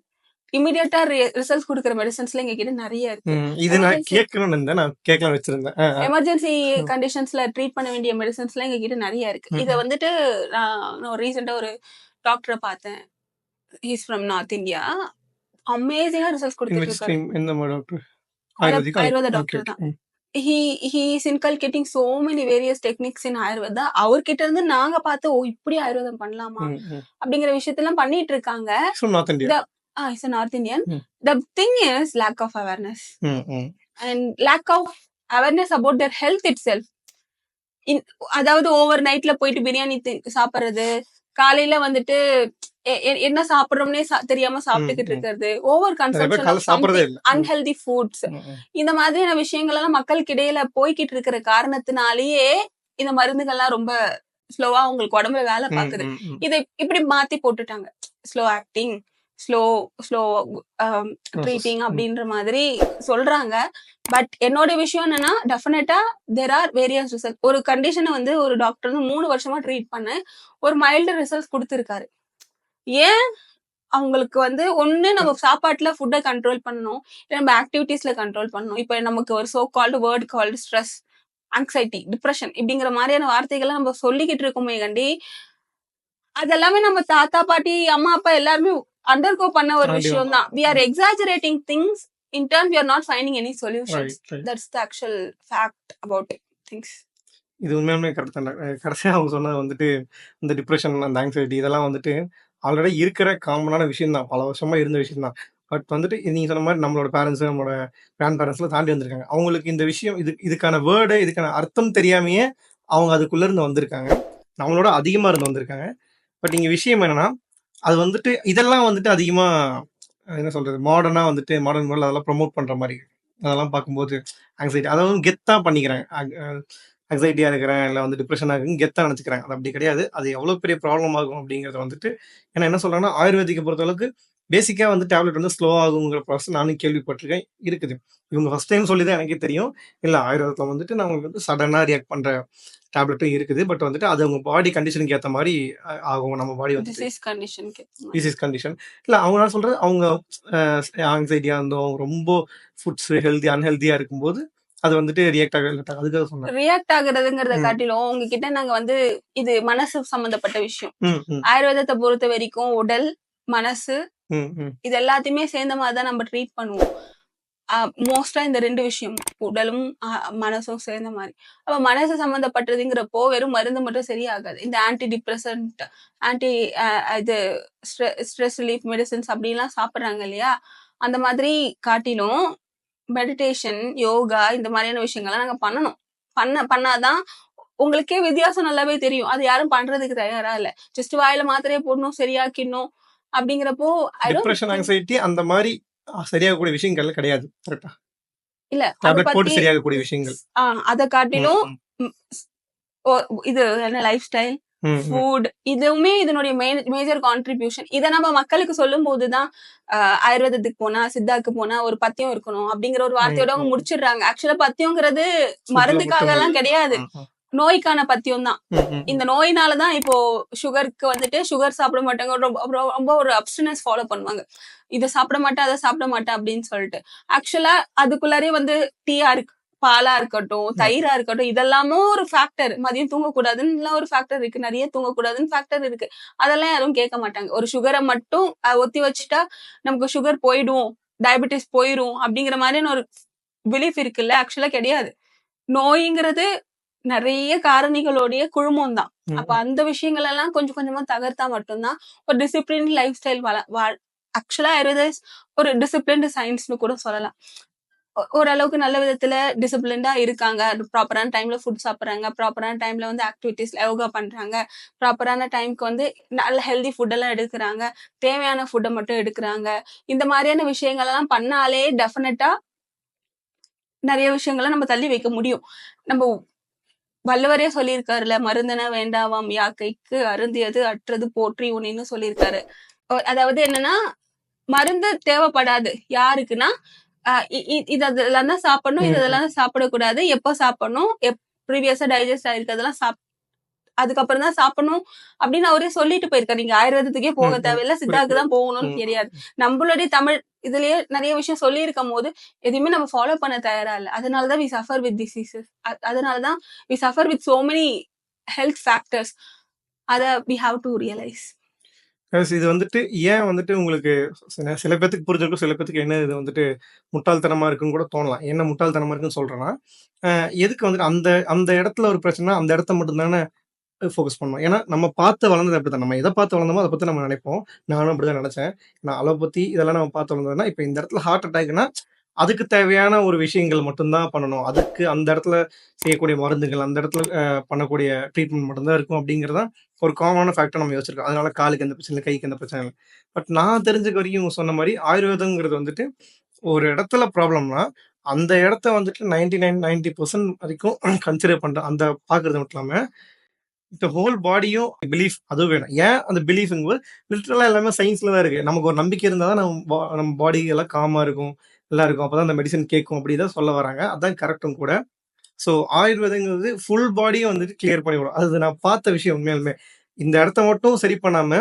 இமிடியேட்டா ரிசல்ட்ஸ் கொடுக்குற மெடிசன்ஸ்ல எங்க கிட்ட நிறைய இருக்கு. இது நான் கேட்கணும்னு இருந்தேன். நான் கேட்கலாம்னு வச்சிருந்தேன். எமர்ஜென்சி கண்டிஷன்ஸ்ல ட்ரீட் பண்ண வேண்டிய மெடிசன்ஸ்லாம் எங்க கிட்ட நிறைய இருக்கு. இதை வந்துட்டு நான் ரீசெண்டா ஒரு டாக்டரை பார்த்தேன். He's from north India. அமேசிங்கா ரிசல்ட்ஸ் கொடுத்துட்டு இருக்காரு. எந்த மாரி டாக்டர்? ஆயுர்வேதிக்? ஆயுர்வேத ஓகே, டாக்டர் ஓகே. தான். he is inculcating so many various techniques in ayurveda. அவர்கிட்ட இருந்து நாங்க பார்த்து ஓ இப்படி ஆயுர்வேதம் பண்ணலாமா ம், ம். அப்படிங்கிற விஷயத்தெல்லாம் பண்ணிட்டு இருக்காங்க. From north India. Is a North Indian. ம். The thing is lack of awareness ம், ம். and lack of awareness about their health itself. அதாவது ஓவர் நைட்ல போயிட்டு பிரியாணி சாப்பிடுறது, காலையில வந்துட்டு என்ன சாப்பிடுறோம்னே தெரியாம சாப்பிட்டுக்கிட்டு இருக்கிறது, ஓவர் நிறைய பேர் கன்சம்ஷன் காலைல ஆஃப் சாப்பிடுறதே சம்திங் இல்ல. Unhealthy foods. ம், ம். இந்த மாதிரியான விஷயங்கள் எல்லாம் மக்களுக்கு இடையில போய்கிட்டு இருக்கிற காரணத்தினாலேயே இந்த மருந்துகள்லாம் ரொம்ப ஸ்லோவா உங்களுக்கு உடம்புல வேலை ம், பார்க்குது. ம், ம். இதை இப்படி மாத்தி போட்டுட்டாங்க. Slow acting, slow slow treating அப்படின்ற மாதிரி சொல்றாங்க. பட் என்னோட விஷயம் என்னன்னா டெஃபினட்டா தேர் ஆர் வேரியஸ் ரிசல்ட். ஒரு கண்டிஷனை வந்து ஒரு டாக்டர் வந்து 3 வருஷமா ட்ரீட் பண்ண ஒரு மைல்டு ரிசல்ட்ஸ் கொடுத்துருக்காரு. ஏன் அவங்களுக்கு வந்து ஒண்ணு நம்ம சாப்பாட்டுல ஃபுட்டை கண்ட்ரோல் பண்ணணும், இல்ல நம்ம ஆக்டிவிட்டீஸ்ல கண்ட்ரோல் பண்ணணும். இப்ப நமக்கு ஒரு so called word called stress, anxiety, depression இப்படிங்கிற மாதிரியான வார்த்தைகளை நம்ம சொல்லிக்கிட்டு இருக்கோமே கண்டி, அதெல்லாமே நம்ம தாத்தா பாட்டி அம்மா அப்பா எல்லாருமே அண்டர்கோ பண்ண ஒரு தாண்டி விஷயம் வந்தோம். தான். we are exaggerating things in turn we are not finding any solutions. Right. That's the actual fact about things. இது உண்மையாலுமே கரெக்ட் தான்டா. கடைசியா அவங்க சொன்னது வந்துட்டு, இந்த டிப்ரஷன், அந்த ஆங்ஸைட்டி இதெல்லாம் வந்துட்டு ஆல்ரெடி இருக்கிற காமனான விஷயம் தான். பல வருஷமா இருந்த விஷயம் தான். பட் வந்துட்டு நீங்க சொன்ன மாரி நம்மளோட பேரண்ட்ஸ், நம்மளோட கிராண்ட் பேரண்ட்ஸ்லாம் தாண்டி வந்திருக்காங்க. அவங்களுக்கு இந்த விஷயம் இதுக்கான வேர்டு, இதுக்கான அர்த்தம் தெரியாமயே அவங்க அதுக்குள்ள இருந்து வந்திருக்காங்க. நம்மளோட அதிகமா இருந்து வந்திருக்காங்க. பட் இங்க விஷயம் என்னன்னா, அது வந்துட்டு இதெல்லாம் வந்துட்டு அதிகமா என்ன சொல்றது? மாடர்னா வந்துட்டு மாடர்ன் வேர்ல்ட்ல அதெல்லாம் ப்ரமோட் பண்ற மாரி. அதெல்லாம் பார்க்கும்போது ஆங்ஸைட்டி அதாவது கெத்தா பண்ணிக்கிறாங்க. ஆங்ஸைட்டியா இருக்கிறேன், இல்ல வந்து டிப்ரஷனா இருக்குன்னு கெத்தா நெனச்சுக்கிறாங்க. அது அப்படி கிடையாது. அது எவ்வளோ பெரிய ப்ராப்ளம் ஆகும் அப்படிங்கிறத வந்துட்டு ஏன்னா என்ன சொல்றாங்கன்னா, ஆயுர்வேதிக்க பொறுத்தளவுக்கு பேசிக்கா வந்து டேப்லெட் வந்து ஸ்லோ ஆகுங்கிற ப்ராசஸ் நானும் கேள்விப்பட்டுருக்கேன். இருக்குது. இவங்க ஃபர்ஸ்ட் டைம் சொல்லி தான் எனக்கே தெரியும். இல்ல ஆயுர்வேதத்துல வந்துட்டு நம்மளுக்கு வந்து சடனா ரியாக்ட் பண்ற டேப்லெட்டும் இருக்குது. பட் வந்துட்டு அது உங்க பாடி கண்டிஷனுக்கு ஏத்த மாரி ஆகும். நம்ம பாடி வந்துட்டு Disease condition க்கு ஏத்த மாதிரி. Disease condition. இல்ல அவங்க நான் சொல்றது அவங்க ஆங்ஸைட்டியா இருந்தோம், ரொம்ப ஃபுட்ஸ் அன்ஹெல்தியா இருக்கும்போது, அது வந்துட்டு ரியாக்ட் அதுக்காக சொன்னேன். ரியாக்ட் ஆகுறதுங்கிறத ம். காட்டிலும் உங்ககிட்ட நாங்க வந்து இது மனசு சம்பந்தப்பட்ட விஷயம். ம், ம், ஆயுர்வேதத்தை பொறுத்த வரைக்கும் உடல், மனசு ம், ம். இது எல்லாத்தையுமே சேர்ந்த மாதிரி தான் நம்ம ட்ரீட் பண்ணுவோம். மோஸ்டா இந்த 2 விஷயம் உடலும் மனசும் சேர்ந்த மாதிரி. அப்ப மனசு சம்பந்தப்பட்டதுங்கிறப்போ வெறும் மருந்து மட்டும் சரியாகாது. இந்த ஆன்டி டிப்ரெசன்ட், ஆன்டி இது ஸ்ட்ரெஸ் ரிலீஃப் மெடிசின்ஸ் அப்படிலாம் சாப்பிடுறாங்க இல்லையா? அந்த மாதிரி காட்டிலும் மெடிடேஷன், யோகா இந்த மாதிரியான விஷயங்கள்லாம் நாங்க பண்ணணும். பண்ணாதான் உங்களுக்கே வித்தியாசம் நல்லாவே தெரியும். அது யாரும் பண்றதுக்கு தயாரா இல்ல. ஜஸ்ட் வாயில மாத்திரைய போடணும், சரியாக்கிடணும் அப்படிங்கிறப்போ I don't depression, think anxiety அந்த மாரி சரியாகக்கூடிய விஷயங்கள் கிடையாது. கரெக்ட்டா? இல்ல. அத டேப்லெட் போட்டு பத்தி சரியாகக்கூடிய விஷயங்கள். அத ம், காட்டிலும் ம், ம் ஓ இது என்ன லைஃப் ஸ்டைல், ம், ம். ஃபுட் இதுவுமே இதனுடைய மேஜர் கான்ட்ரிபியூஷன். இத நம்ம மக்களுக்கு சொல்லும்போது தான் ஆயுர்வேதத்துக்கு போனா, சித்தாக்கு போனா ஒரு பத்தியம் இருக்கணும் அப்படிங்கிற ஒரு ம், வார்த்தையோட அவங்க ம். முடிச்சிடுறாங்க. ஆக்சுவலா பத்தியம்ங்கிறது ஃபுட்ல மட்டும் மருந்துக்காகலாம் இல்ல. கிடையாது. ம், ம். நோய்க்கான பத்தியம் தான். ம், ம், இந்த ம். நோயினால தான் இப்போ சுகருக்கு வந்துட்டு சுகர் சாப்பிட மாட்டாங்க. ரொம்ப ஒரு அப்ஸ்டினன்ஸ் ஃபாலோ பண்ணுவாங்க. இத சாப்பிட மாட்டேன், அத சாப்பிட மாட்டேன் அப்படின்னு சொல்லிட்டு. ஆக்சுவலா அதுக்குள்ளாரயே வந்து டீயா இருக்கு. பாலா இருக்கட்டும், ம். தயிரா இருக்கட்டும், இதெல்லாமும் ஒரு ஃபேக்டர். மதியம் தூங்கக்கூடாதுன்னுலாம் ஒரு ஃபேக்டர் இருக்கு. நெறைய தூங்கக்கூடாதுன்னு ஃபேக்டர் இருக்கு. அதெல்லாம் யாரும் கேட்க மாட்டாங்க. ஒரு சுகர மட்டும் ஒத்தி வச்சுட்டா நமக்கு சுகர் போயிடும், டயபெட்டிஸ் போயிரும் அப்படிங்கிற மாதிரியான ஒரு பிலீஃப் இருக்குல்ல. ஆக்சுவலா கிடையாது. நோய்ங்கிறது நெறைய காரணிகளுடைய குழுமம் தான். ம், அப்ப ம். அந்த விஷயங்கள் எல்லாம் கொஞ்சம் கொஞ்சமா தகர்த்தா மட்டும் தான் ஒரு டிசிப்ளின் லைஃப் ஸ்டைல் ஆக்சுவலா ஆயுர்வேதா ஒரு டிசிப்ளின்டு சயின்ஸ்னு கூட சொல்லலாம். ஓரளவுக்கு நல்ல விதத்துல டிசிப்ளின்டா இருக்காங்க. ப்ராப்பரான டைம்ல ஃபுட் சாப்பிடுறாங்க. ப்ராப்பரான டைம்ல வந்து ஆக்டிவிட்டீஸ் யோகா பண்றாங்க. ப்ராப்பரான டைம்க்கு வந்து நல்ல ஹெல்தி ஃபுட் எல்லாம் எடுக்குறாங்க. தேவையான ஃபுட்ட மட்டும் எடுக்குறாங்க. இந்த மாதிரியான விஷயங்கள் எல்லாம் பண்ணாலே டெஃபினட்டா நெறைய விஷயங்கள நம்ம தள்ளி வைக்க முடியும். நம்ம வள்ளுவரே சொல்லியிருக்காருல்ல, "மருந்தென வேண்டாவாம் யாக்கைக்கு அருந்தியது அற்றது போற்றி உனைன்னு" சொல்லியிருக்காரு. அதாவது என்னன்னா, மருந்து தேவைப்படாது. யாருக்குன்னா, அ இ இ இது இதெல்லாம் தான் சாப்பிடணும், இது ம், ம். இதெல்லாம் தான் சாப்பிடக்கூடாது, எப்ப சாப்பிடணும், ப்ரீவியஸா டைஜஸ்ட் ஆயிருக்கிறதெல்லாம் அதுக்கப்புறம் தான் சாப்பிடணும் அப்படின்னு அவரே சொல்லிட்டு போயிருக்காரு. நீங்க ஆயுர்வேதத்துக்கே போக ம், ம். தேவையில்ல, புரியுது, சித்தாக்கு தான் புரியுது. போகணும்னு ம், கிடையாது. ம். நம்மளுடைய தமிழ் இதுலயே நெறைய விஷயம் சொல்லியிருக்கும்போது, எதையுமே நம்ம ஃபாலோ பண்ண தயாரா இல்ல. அதனால தான் வி சஃபர் வித் டிசீசஸ். அதனால தான் we suffer with so many health factors. அத we have to realise. Plus இது வந்துட்டு ஏன் வந்துட்டு உங்களுக்கு சில சில பேத்துக்கு புரிஞ்சிருக்கும். சில பேத்துக்கு என்ன இது வந்துட்டு முட்டாள்தனமா இருக்குன்னு கூட தோணலாம். என்ன முட்டாள்தனமா இருக்குன்னு சொல்றேன்னா, அ எதுக்கு வந்துட்டு அந்த அந்த இடத்துல ஒரு பிரச்சனைனா, அந்த இடத்த மட்டும் தானே ஃபோக்கஸ் பண்ணணும். ஏன்னா, நம்ம பார்த்து வளர்ந்தது அப்படித்தான். நம்ம எத பார்த்து வளர்ந்தோமோ, அத பத்தி நம்ம நெனைப்போம். நானும் அப்படிதான் நெனச்சேன். நான் அலோபதி இதெல்லாம் நம்ம பார்த்து வளர்ந்ததுன்னா, இப்ப இந்த இடத்துல ஹார்ட் அட்டாக்னா, அதுக்கு தேவையான ஒரு விஷயங்கள் மட்டும் தான் பண்ணணும். அதுக்கு அந்த இடத்துல செய்யக்கூடிய மருந்துகள், அந்த இடத்துல பண்ணக்கூடிய ட்ரீட்மெண்ட் மட்டும் தான் இருக்கும் அப்படிங்கிறது தான் ஒரு காமனான ஃபேக்டர் நம்ம யோசிச்சிருக்கோம். அதனால காலுக்கு எந்த பிரச்சனை இல்ல, கைக்கு எந்த பிரச்சனை இல்ல. பட் நான் தெரிஞ்சுக்க வரைக்கும் இவங்க சொன்ன மாரி ஆயுர்வேதம்ங்கிறது வந்துட்டு ஒரு இடத்துல ப்ராப்ளம்னா, அந்த இடத்த வந்துட்டு 99, 90% வரைக்கும் கன்சிடர் பண்ற அந்த பார்க்கறது மட்டும் இல்லாம இந்த ஹோல் பாடியும் பிலீஃப் அதுவும் வேணும். ஏன் அந்த பிலீஃப்ங்கும்போது, லிட்டரலா எல்லாமே சயின்ஸ்ல தான் இருக்கு. நமக்கு ஒரு நம்பிக்கை இருந்தா தான் நம்ம பாடி எல்லாம் காமா இருக்கும். நல்லா இருக்கும். அப்பதான் அந்த மெடிசின் கேட்கும். அப்படி தான் சொல்ல வராங்க. அதான் கரெக்ட்டும் கூட. ஸோ ஆயுர்வேதங்கிறது ஃபுல் பாடியும் வந்துட்டு கிளியர் பண்ணிவிடும். அது நான் பார்த்த விஷயம் உண்மையாலுமே. இந்த இடத்த மட்டும் சரி பண்ணாம,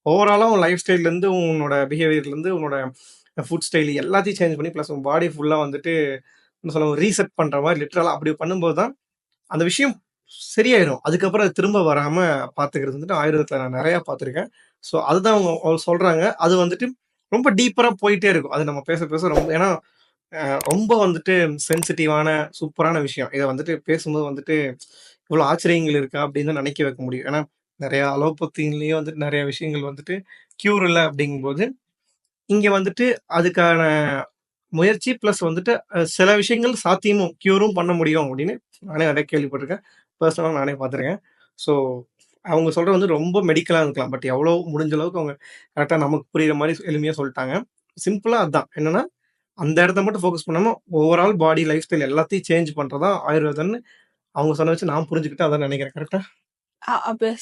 ஓவராலா உன் லைஃப் ஸ்டைல்லேருந்து, உன்னோட பிஹேவியர்லேருந்து, உன்னோட ஃபுட் ஸ்டைல் எல்லாத்தையும் சேஞ்ச் பண்ணி, பிளஸ் உன் பாடி ஃபுல்லா வந்துட்டு என்ன சொல்ல ரீசெட் பண்ற மாரி லிட்டரலா அப்படி பண்ணும்போது தான் அந்த விஷயம் சரியாயிரும். அதுக்கப்புறம் அது திரும்ப வராம பார்த்துக்கிறது வந்துட்டு ஆயுர்வேதத்துல நான் நெறையா பார்த்துருக்கேன். ஸோ அதுதான் அவங்க சொல்றாங்க. அது வந்துட்டு ரொம்ப டீப்பரா போயிட்டே இருக்கும். அது நம்ம பேச பேச ரொம்ப ஏன்னா ரொம்ப வந்துட்டு சென்சிட்டிவான சூப்பரான விஷயம். இத வந்துட்டு பேசும்போது வந்துட்டு இவ்வளோ ஆச்சரியங்கள் இருக்கா அப்படின்னு தான் நினைக்க வைக்க முடியும். ஏன்னா நெறைய அலோபதியிலேயே வந்துட்டு நெறைய விஷயங்கள் வந்துட்டு கியூர் இல்ல அப்படிங்கும்போது, இங்க வந்துட்டு அதுக்கான முயற்சி பிளஸ் வந்துட்டு சில விஷயங்கள் சாத்தியமும் கியூரும் பண்ண முடியும் அப்படின்னு நானே நெறைய கேள்விப்பட்டுருக்கேன். பெர்சனலா நானே பார்த்துருக்கேன். ஸோ அவங்க சொல்றது வந்து ரொம்ப மெடிக்கலா இருக்கலாம். பட் எவ்வளோ முடிஞ்ச அளவுக்கு அவங்க கரெக்ட்டா நமக்கு புரியிற மாரி எளிமையா சொல்ட்டாங்க. சிம்பிளா அதான். என்னன்னா, அந்த இடத்த மட்டும் ஃபோக்கஸ் பண்ணாம ஓவரால் பாடி, லைஃப் ஸ்டைல் எல்லாத்தையும் சேஞ்ச் பண்றது தான் ஆயுர்வேதம்னு அவங்க சொன்னத வச்சு நான் புரிஞ்சுக்கிட்டேன். அதான் நெனைக்கிறேன். கரெக்ட்டா?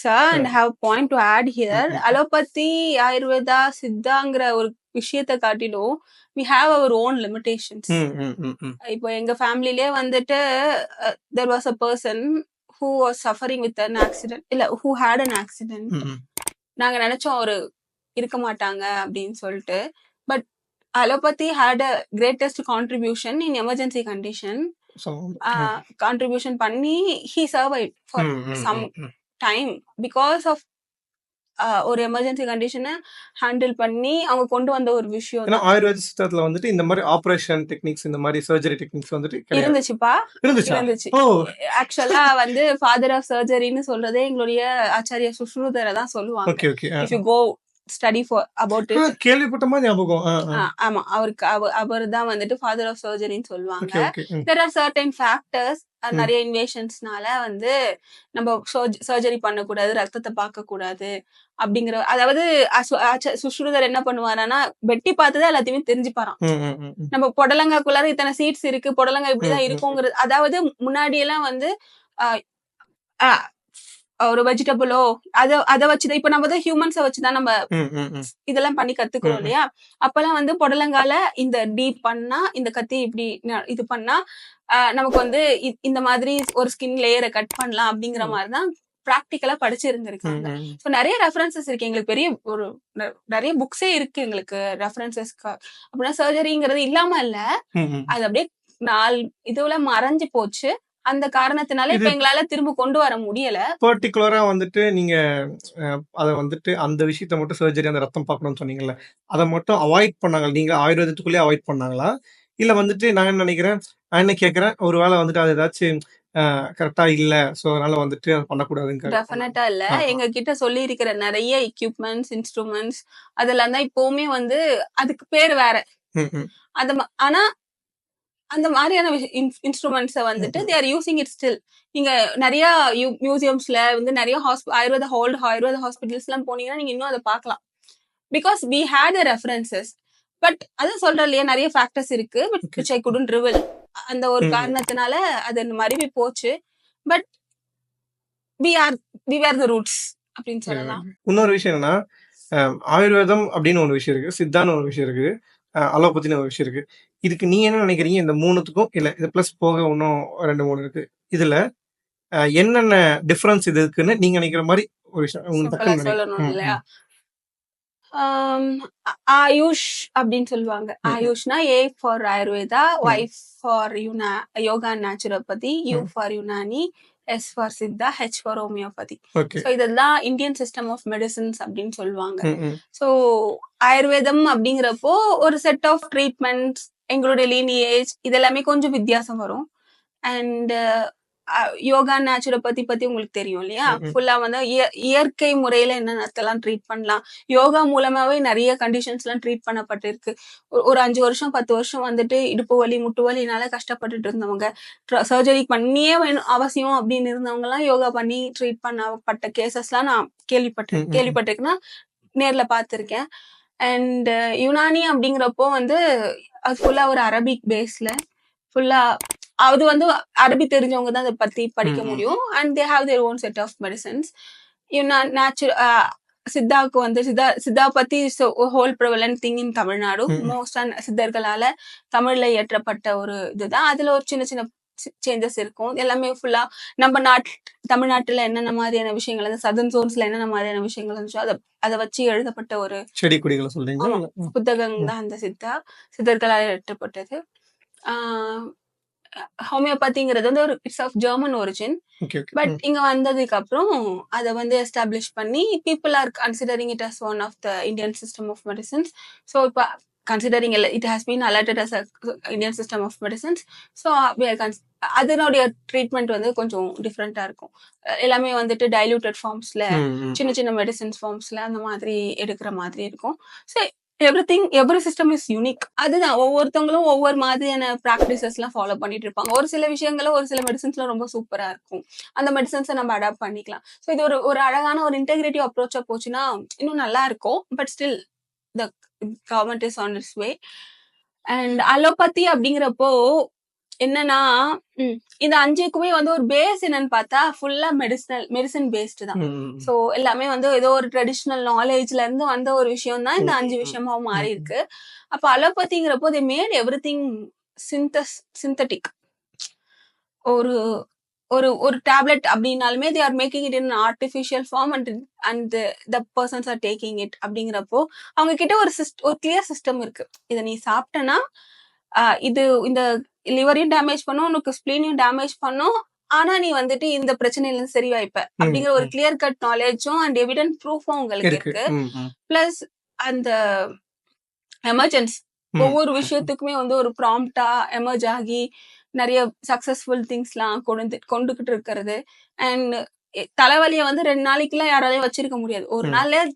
Sir, and a. have point to add here. ம், ம், அலோபதி, ஆயுர்வேதா, சித்தாங்கிற ஒரு விஷயத்த காட்டிலும் we have our own limitations. ம், ம், ம், ம். இப்போ எங்க ஃபேமிலிலே வந்துட்டு there was a person who was suffering with an accident. இல்ல, who had an accident. ம், ம். நாங்க நினைச்சோம் அவரு இருக்க மாட்டாங்க அப்படின்னு சொல்லிட்டு. But allopathy had a greatest contribution in emergency condition. So ம். கான்ட்ரிபியூஷன் பண்ணி he survived for ம், ம், some ம், ம். time because of ஒரு எமர்ஜென்சி கண்டிஷனை ஹேண்டில் பண்ணி அவங்க கொண்டு வந்த ஒரு விஷயம் ஏன்னா தான். ஆயுர்வேத சிஸ்டத்துல வந்துட்டு இந்த மாரி ஆப்ரேஷன் டெக்னிக்ஸ், இந்த மாரி சர்ஜரி டெக்னிக்ஸ் வந்துட்டு கிடையாது. இருந்துச்சுப்பா, இருந்துச்சா? இருந்துச்சு. ஓ! ஆக்சுவலா வந்து ஃபாதர் ஆஃப் சர்ஜரின்னு சொல்றதே எங்களுடைய ஆச்சாரிய சுஷ்ருதரை தான் சொல்லுவாங்க. Okay, okay. If you go study for about it. கேள்விப்பட்ட மாரி ஞாபகம். ஆமா, அவருக்கு அவர் தான் வந்துட்டு ஃபாதர் ஆஃப் சர்ஜரின்னு சொல்லுவாங்க. Okay, okay. ம். தெர் ஆர் சர்டன் ஃபேக்டர்ஸ், ம். நிறைய இன்வேஷன்ஸ்னால வந்து நம்ம சர்ஜரி பண்ணக்கூடாது, ரத்தத்தை பார்க்கக்கூடாது அப்படிங்கிற, அதாவது சுஷ்ருதர் என்ன பண்ணுவாரான்னா வெட்டி பார்த்துதான் எல்லாத்தையுமே தெரிஞ்சுப்பாராம். ம், ம், ம், ம். நம்ம புடலங்காக்குள்ளார இத்தனை சீட்ஸ் இருக்கு, புடலங்கா இப்படிதான் ம், ம், இருக்குங்கிறது, அதாவது முன்னாடி எல்லாம் வந்து ஆஹ் ஆஹ் ஒரு வெஜிடபிளோ அதை வச்சுதான், இப்ப நம்ம தான் ஹியூமன்ஸை வச்சுதான் நம்ம ம், ம், ம். இதெல்லாம் பண்ணி கத்துக்கிறோம் ம், ம். இல்லையா? அப்பெல்லாம் வந்து புடலங்கால இந்த டீப் பண்ணா, இந்த கத்தி இப்படி இது பண்ணா நமக்கு வந்து இந்த மாதிரி ஒரு ஸ்கின் லேயரை கட் பண்ணலாம் அப்படிங்கிற ம். மாதிரிதான் பிராக்டிக்கலா ம், படிச்சிருந்திருக்காங்க. ம், ம். ஸோ நிறைய ரெஃபரன்சஸ் இருக்கு எங்களுக்கு, பெரிய ஒரு நிறைய புக்ஸே இருக்கு எங்களுக்கு ரெஃபரன்சஸ்க்கு. அப்படின்னா சர்ஜரிங்கிறது இல்லாம இல்ல, ம், ம். அது அப்படியே இதுல மறைஞ்சு போச்சு. அந்த காரணத்தினால இது இப்ப எங்களால திரும்ப கொண்டு வர முடியல. பர்ட்டிகுலரா வந்துட்டு நீங்க அத வந்துட்டு அந்த விஷயத்த மட்டும் சர்ஜரி அந்த ரத்தம் பார்க்கணும்னு சொன்னீங்கல்ல. அத மட்டும் அவாய்ட் பண்ணாங்களா? நீங்க ஆயுர்வேதத்துக்குள்ளேயே அவாய்ட் பண்ணாங்களா? இல்ல வந்துட்டு நான் என்ன நினைக்கிறேன், நான் என்ன கேட்கிறேன், ஒரு வேள வந்துட்டு அது ஏதாச்சும் கரெக்ட்டா இல்ல. ஸோ அதனால வந்துட்டு அத பண்ணக்கூடாதுன்னு பண்ணாங்க. டெஃபினட்டா இல்ல. ஆ, ஆ. எங்க கிட்ட சொல்லி இருக்கிற நிறைய எக்யூப்மெண்ட்ஸ், இன்ஸ்ட்ருமெண்ட்ஸ் அதெல்லாம் தான் இப்பவுமே வந்து அதுக்கு பேரு வேற. ம், ம். ஆனா அந்த மாதிரியான இன்ஸ்ட்ருமெண்ட்ஸை ம், வந்துட்டு ம். They are using it still. நீங்க நிறைய மியூசியம்ஸ்ல வந்து நிறைய ஆயுர்வேத ஆயுர்வேத ஹாஸ்பிட்டல்ஸ் எல்லாம் போனீங்கன்னா நீங்க இன்னும் அதை பார்க்கலாம். Because we had the references. But அதான் சொல்றேன் இல்லையா, நிறைய ஃபேக்டர்ஸ் இருக்கு, but okay. Which I couldn't reveal. அந்த ஒரு ம், ம். காரணத்தினால அது மறுபடி போச்சு. But we are we were the roots அப்படின்னு சொல்லலாம். இன்னொரு விஷயம் என்னன்னா, ஆயுர்வேதம் அப்படின்னு ஒரு விஷயம் இருக்கு. சித்தான்னு ஒரு விஷயம் இருக்கு. அலோபதின்னு ஒரு விஷயம் இருக்கு. இதுக்கு நீங்க என்ன நினைக்கிறீங்க? இந்த 3த்துக்கும் இல்ல இது பிளஸ் போக இன்னும் 2, 3 இருக்கு. இதுல என்னென்ன டிஃபரன்ஸ் இது இருக்குன்னு நீங்க நினைக்கிற மாரி ஒரு விஷயம் உங்களுக்கு சிம்பிளா டக்குன்னு சொல்லணும் ம், இல்லையா? ம். ஆயுஷ் அப்படின்னு சொல்லுவாங்க. ம், ம். ஆயுஷ்னா ஏ ஃபார் ஆயுர்வேதா, ம். Y for yoga naturopathy, U ம். For Unani, S for Siddha, H for homeopathy. Okay. So இதெல்லாம் இந்தியன் சிஸ்டம் ஆஃப் மெடிசின்ஸ் அப்படின்னு சொல்லுவாங்க. ம், ம். ஸோ ஆயுர்வேதம் அப்படிங்கிறப்போ ஒரு செட் ஆஃப் ட்ரீட்மெண்ட்ஸ், எங்களுடைய லீனியேஜ் இதெல்லாமே கொஞ்சம் வித்தியாசம் வரும். அண்ட் யோகா நேச்சுரோபதி பத்தி உங்களுக்கு தெரியும் இல்லையா? ம், ம். ஃபுல்லா வந்து இயற்கை முறையில என்னென்னத்தெல்லாம் ட்ரீட் பண்ணலாம், யோகா மூலமாவே நிறைய கண்டிஷன்ஸ் எல்லாம் ட்ரீட் பண்ணப்பட்டிருக்கு. ஒரு 5 வருஷம் 10 வருஷம் வந்துட்டு இடுப்பு வலி முட்டு வலினால கஷ்டப்பட்டுட்டு இருந்தவங்க, சர்ஜரி பண்ணியே வேணும் அவசியம் அப்படின்னு இருந்தவங்க எல்லாம் யோகா பண்ணி ட்ரீட் பண்ணப்பட்ட கேசஸ்லாம் நான் ம், ம், ம். கேள்விப்பட்டிருக்கேன்னா நேர்ல பார்த்திருக்கேன். அண்ட் யுனானி அப்படிங்கிறப்போ வந்து அது ஃபுல்லா ஒரு அரபிக் பேஸ்ல, ஃபுல்லா அது வந்து அரபி தெரிஞ்சவங்க தான் அதை பத்தி படிக்க ம், ம். முடியும். And they have their own set of medicines. சித்தாவுக்கு வந்து சித்தா பத்தி whole prevalent thing in Tamil Nadu. ம், ம். மோஸ்டான சித்தர்களால தமிழ்ல இயற்றப்பட்ட ஒரு இதுதான். அதுல ஒரு சின்ன சின்ன சேஞ்சஸ் இருக்கும். எல்லாமே ஃபுல்லா நம்ம தமிழ்நாட்டுல என்னென்ன மாதிரியான விஷயங்கள், அந்த சதர்ன் ஜோன்ஸ்ல என்னென்ன மாதிரியான விஷயங்கள் இருந்துச்சோ அதை வச்சு எழுதப்பட்ட ஒரு செடி கொடிகள சொல்றீங்களா? ஆமா இல்ல. ம். புத்தகம் ம். தான் அந்த சித்தர்களால் இயற்றப்பட்டது. ஹோமியோபதிங்கிறது வந்து ஒரு it's of German origin. Okay, okay. But இங்க வந்ததுக்கு அப்புறம் அதை வந்து எஸ்டாப்ளிஷ் பண்ணி people are considering it as one of the Indian system of medicines. So இப்போ considering it has been alerted as Indian system of medicines. So அதனுடைய treatment வந்து கொஞ்சம் டிஃப்ரெண்டா இருக்கும். எல்லாமே வந்துட்டு டைலூட்டட் ஃபார்ம்ஸ்ல, சின்ன சின்ன மெடிசன்ஸ் ஃபார்ம்ஸ்ல அந்த மாதிரி எடுக்கிற மாதிரி இருக்கும். So every system is unique. அதுதான் ஒவ்வொருத்தவங்களும் ஒவ்வொரு மாதிரியான ப்ராக்டிசஸ் எல்லாம் ஃபாலோ பண்ணிட்டு இருப்பாங்க. ஒரு சில விஷயங்களும் ஒரு சில மெடிசன்ஸ்ல ரொம்ப சூப்பரா இருக்கும். அந்த மெடிசன்ஸை நம்ம அடாப்ட் பண்ணிக்கலாம். ஸோ இது ஒரு அழகான ஒரு இன்டெகிரேட்டிவ் அப்ரோச்சா போச்சுன்னா இன்னும் நல்லா இருக்கும். But still the government is on it's way. And allopathy அப்படிங்கிறப்போ என்னன்னா இந்த 5க்குமே வந்து ஒரு பேஸ் என்னன்னு பார்த்தா ஃபுல்லா மெடிசன் பேஸ்டு தான். ஸோ எல்லாமே வந்து ஏதோ ஒரு ட்ரெடிஷ்னல் நாலேஜ்ல இருந்து வந்த ஒரு விஷயம் தான் இந்த 5 விஷயமாவும் மாறி இருக்கு. அப்ப அலோபதிங்கிறப்போ தே மேட் எவ்ரிதிங் சிந்தட்டிக். ஒரு ஒரு ஒரு டேப்லெட் அப்படின்னாலுமே they are making it in artificial form and the persons are taking it. அப்படிங்கிறப்போ அவங்க கிட்ட ஒரு கிளியர் சிஸ்டம் இருக்கு. இதை நீ சாப்பிட்டனா இது இந்த லிவரையும் டேமேஜ் பண்ணும், உனக்கு ஸ்பிளீனையும் டேமேஜ் பண்ணும், ஆனா நீ வந்துட்டு இந்த பிரச்சனையில இருந்து சரி வாய்ப்ப அப்படிங்கிற ஒரு கிளியர் கட் நாலேஜும் அண்ட் எவிடன்ஸ் ப்ரூஃபும் உங்களுக்கு இருக்கு. பிளஸ் அந்த எமர்ஜென்சி ஒவ்வொரு விஷயத்துக்குமே வந்து ஒரு ப்ராம்ப்டா எமர்ஜ் ஆகி நிறைய சக்சஸ்ஃபுல் திங்ஸ்லாம் கொண்டுகிட்டு இருக்கிறது. அண்ட் தலைவலியை வந்து 2 நாளைக்குலாம் யாராலையும் வச்சிருக்க முடியாது. ஒரு நாள்ல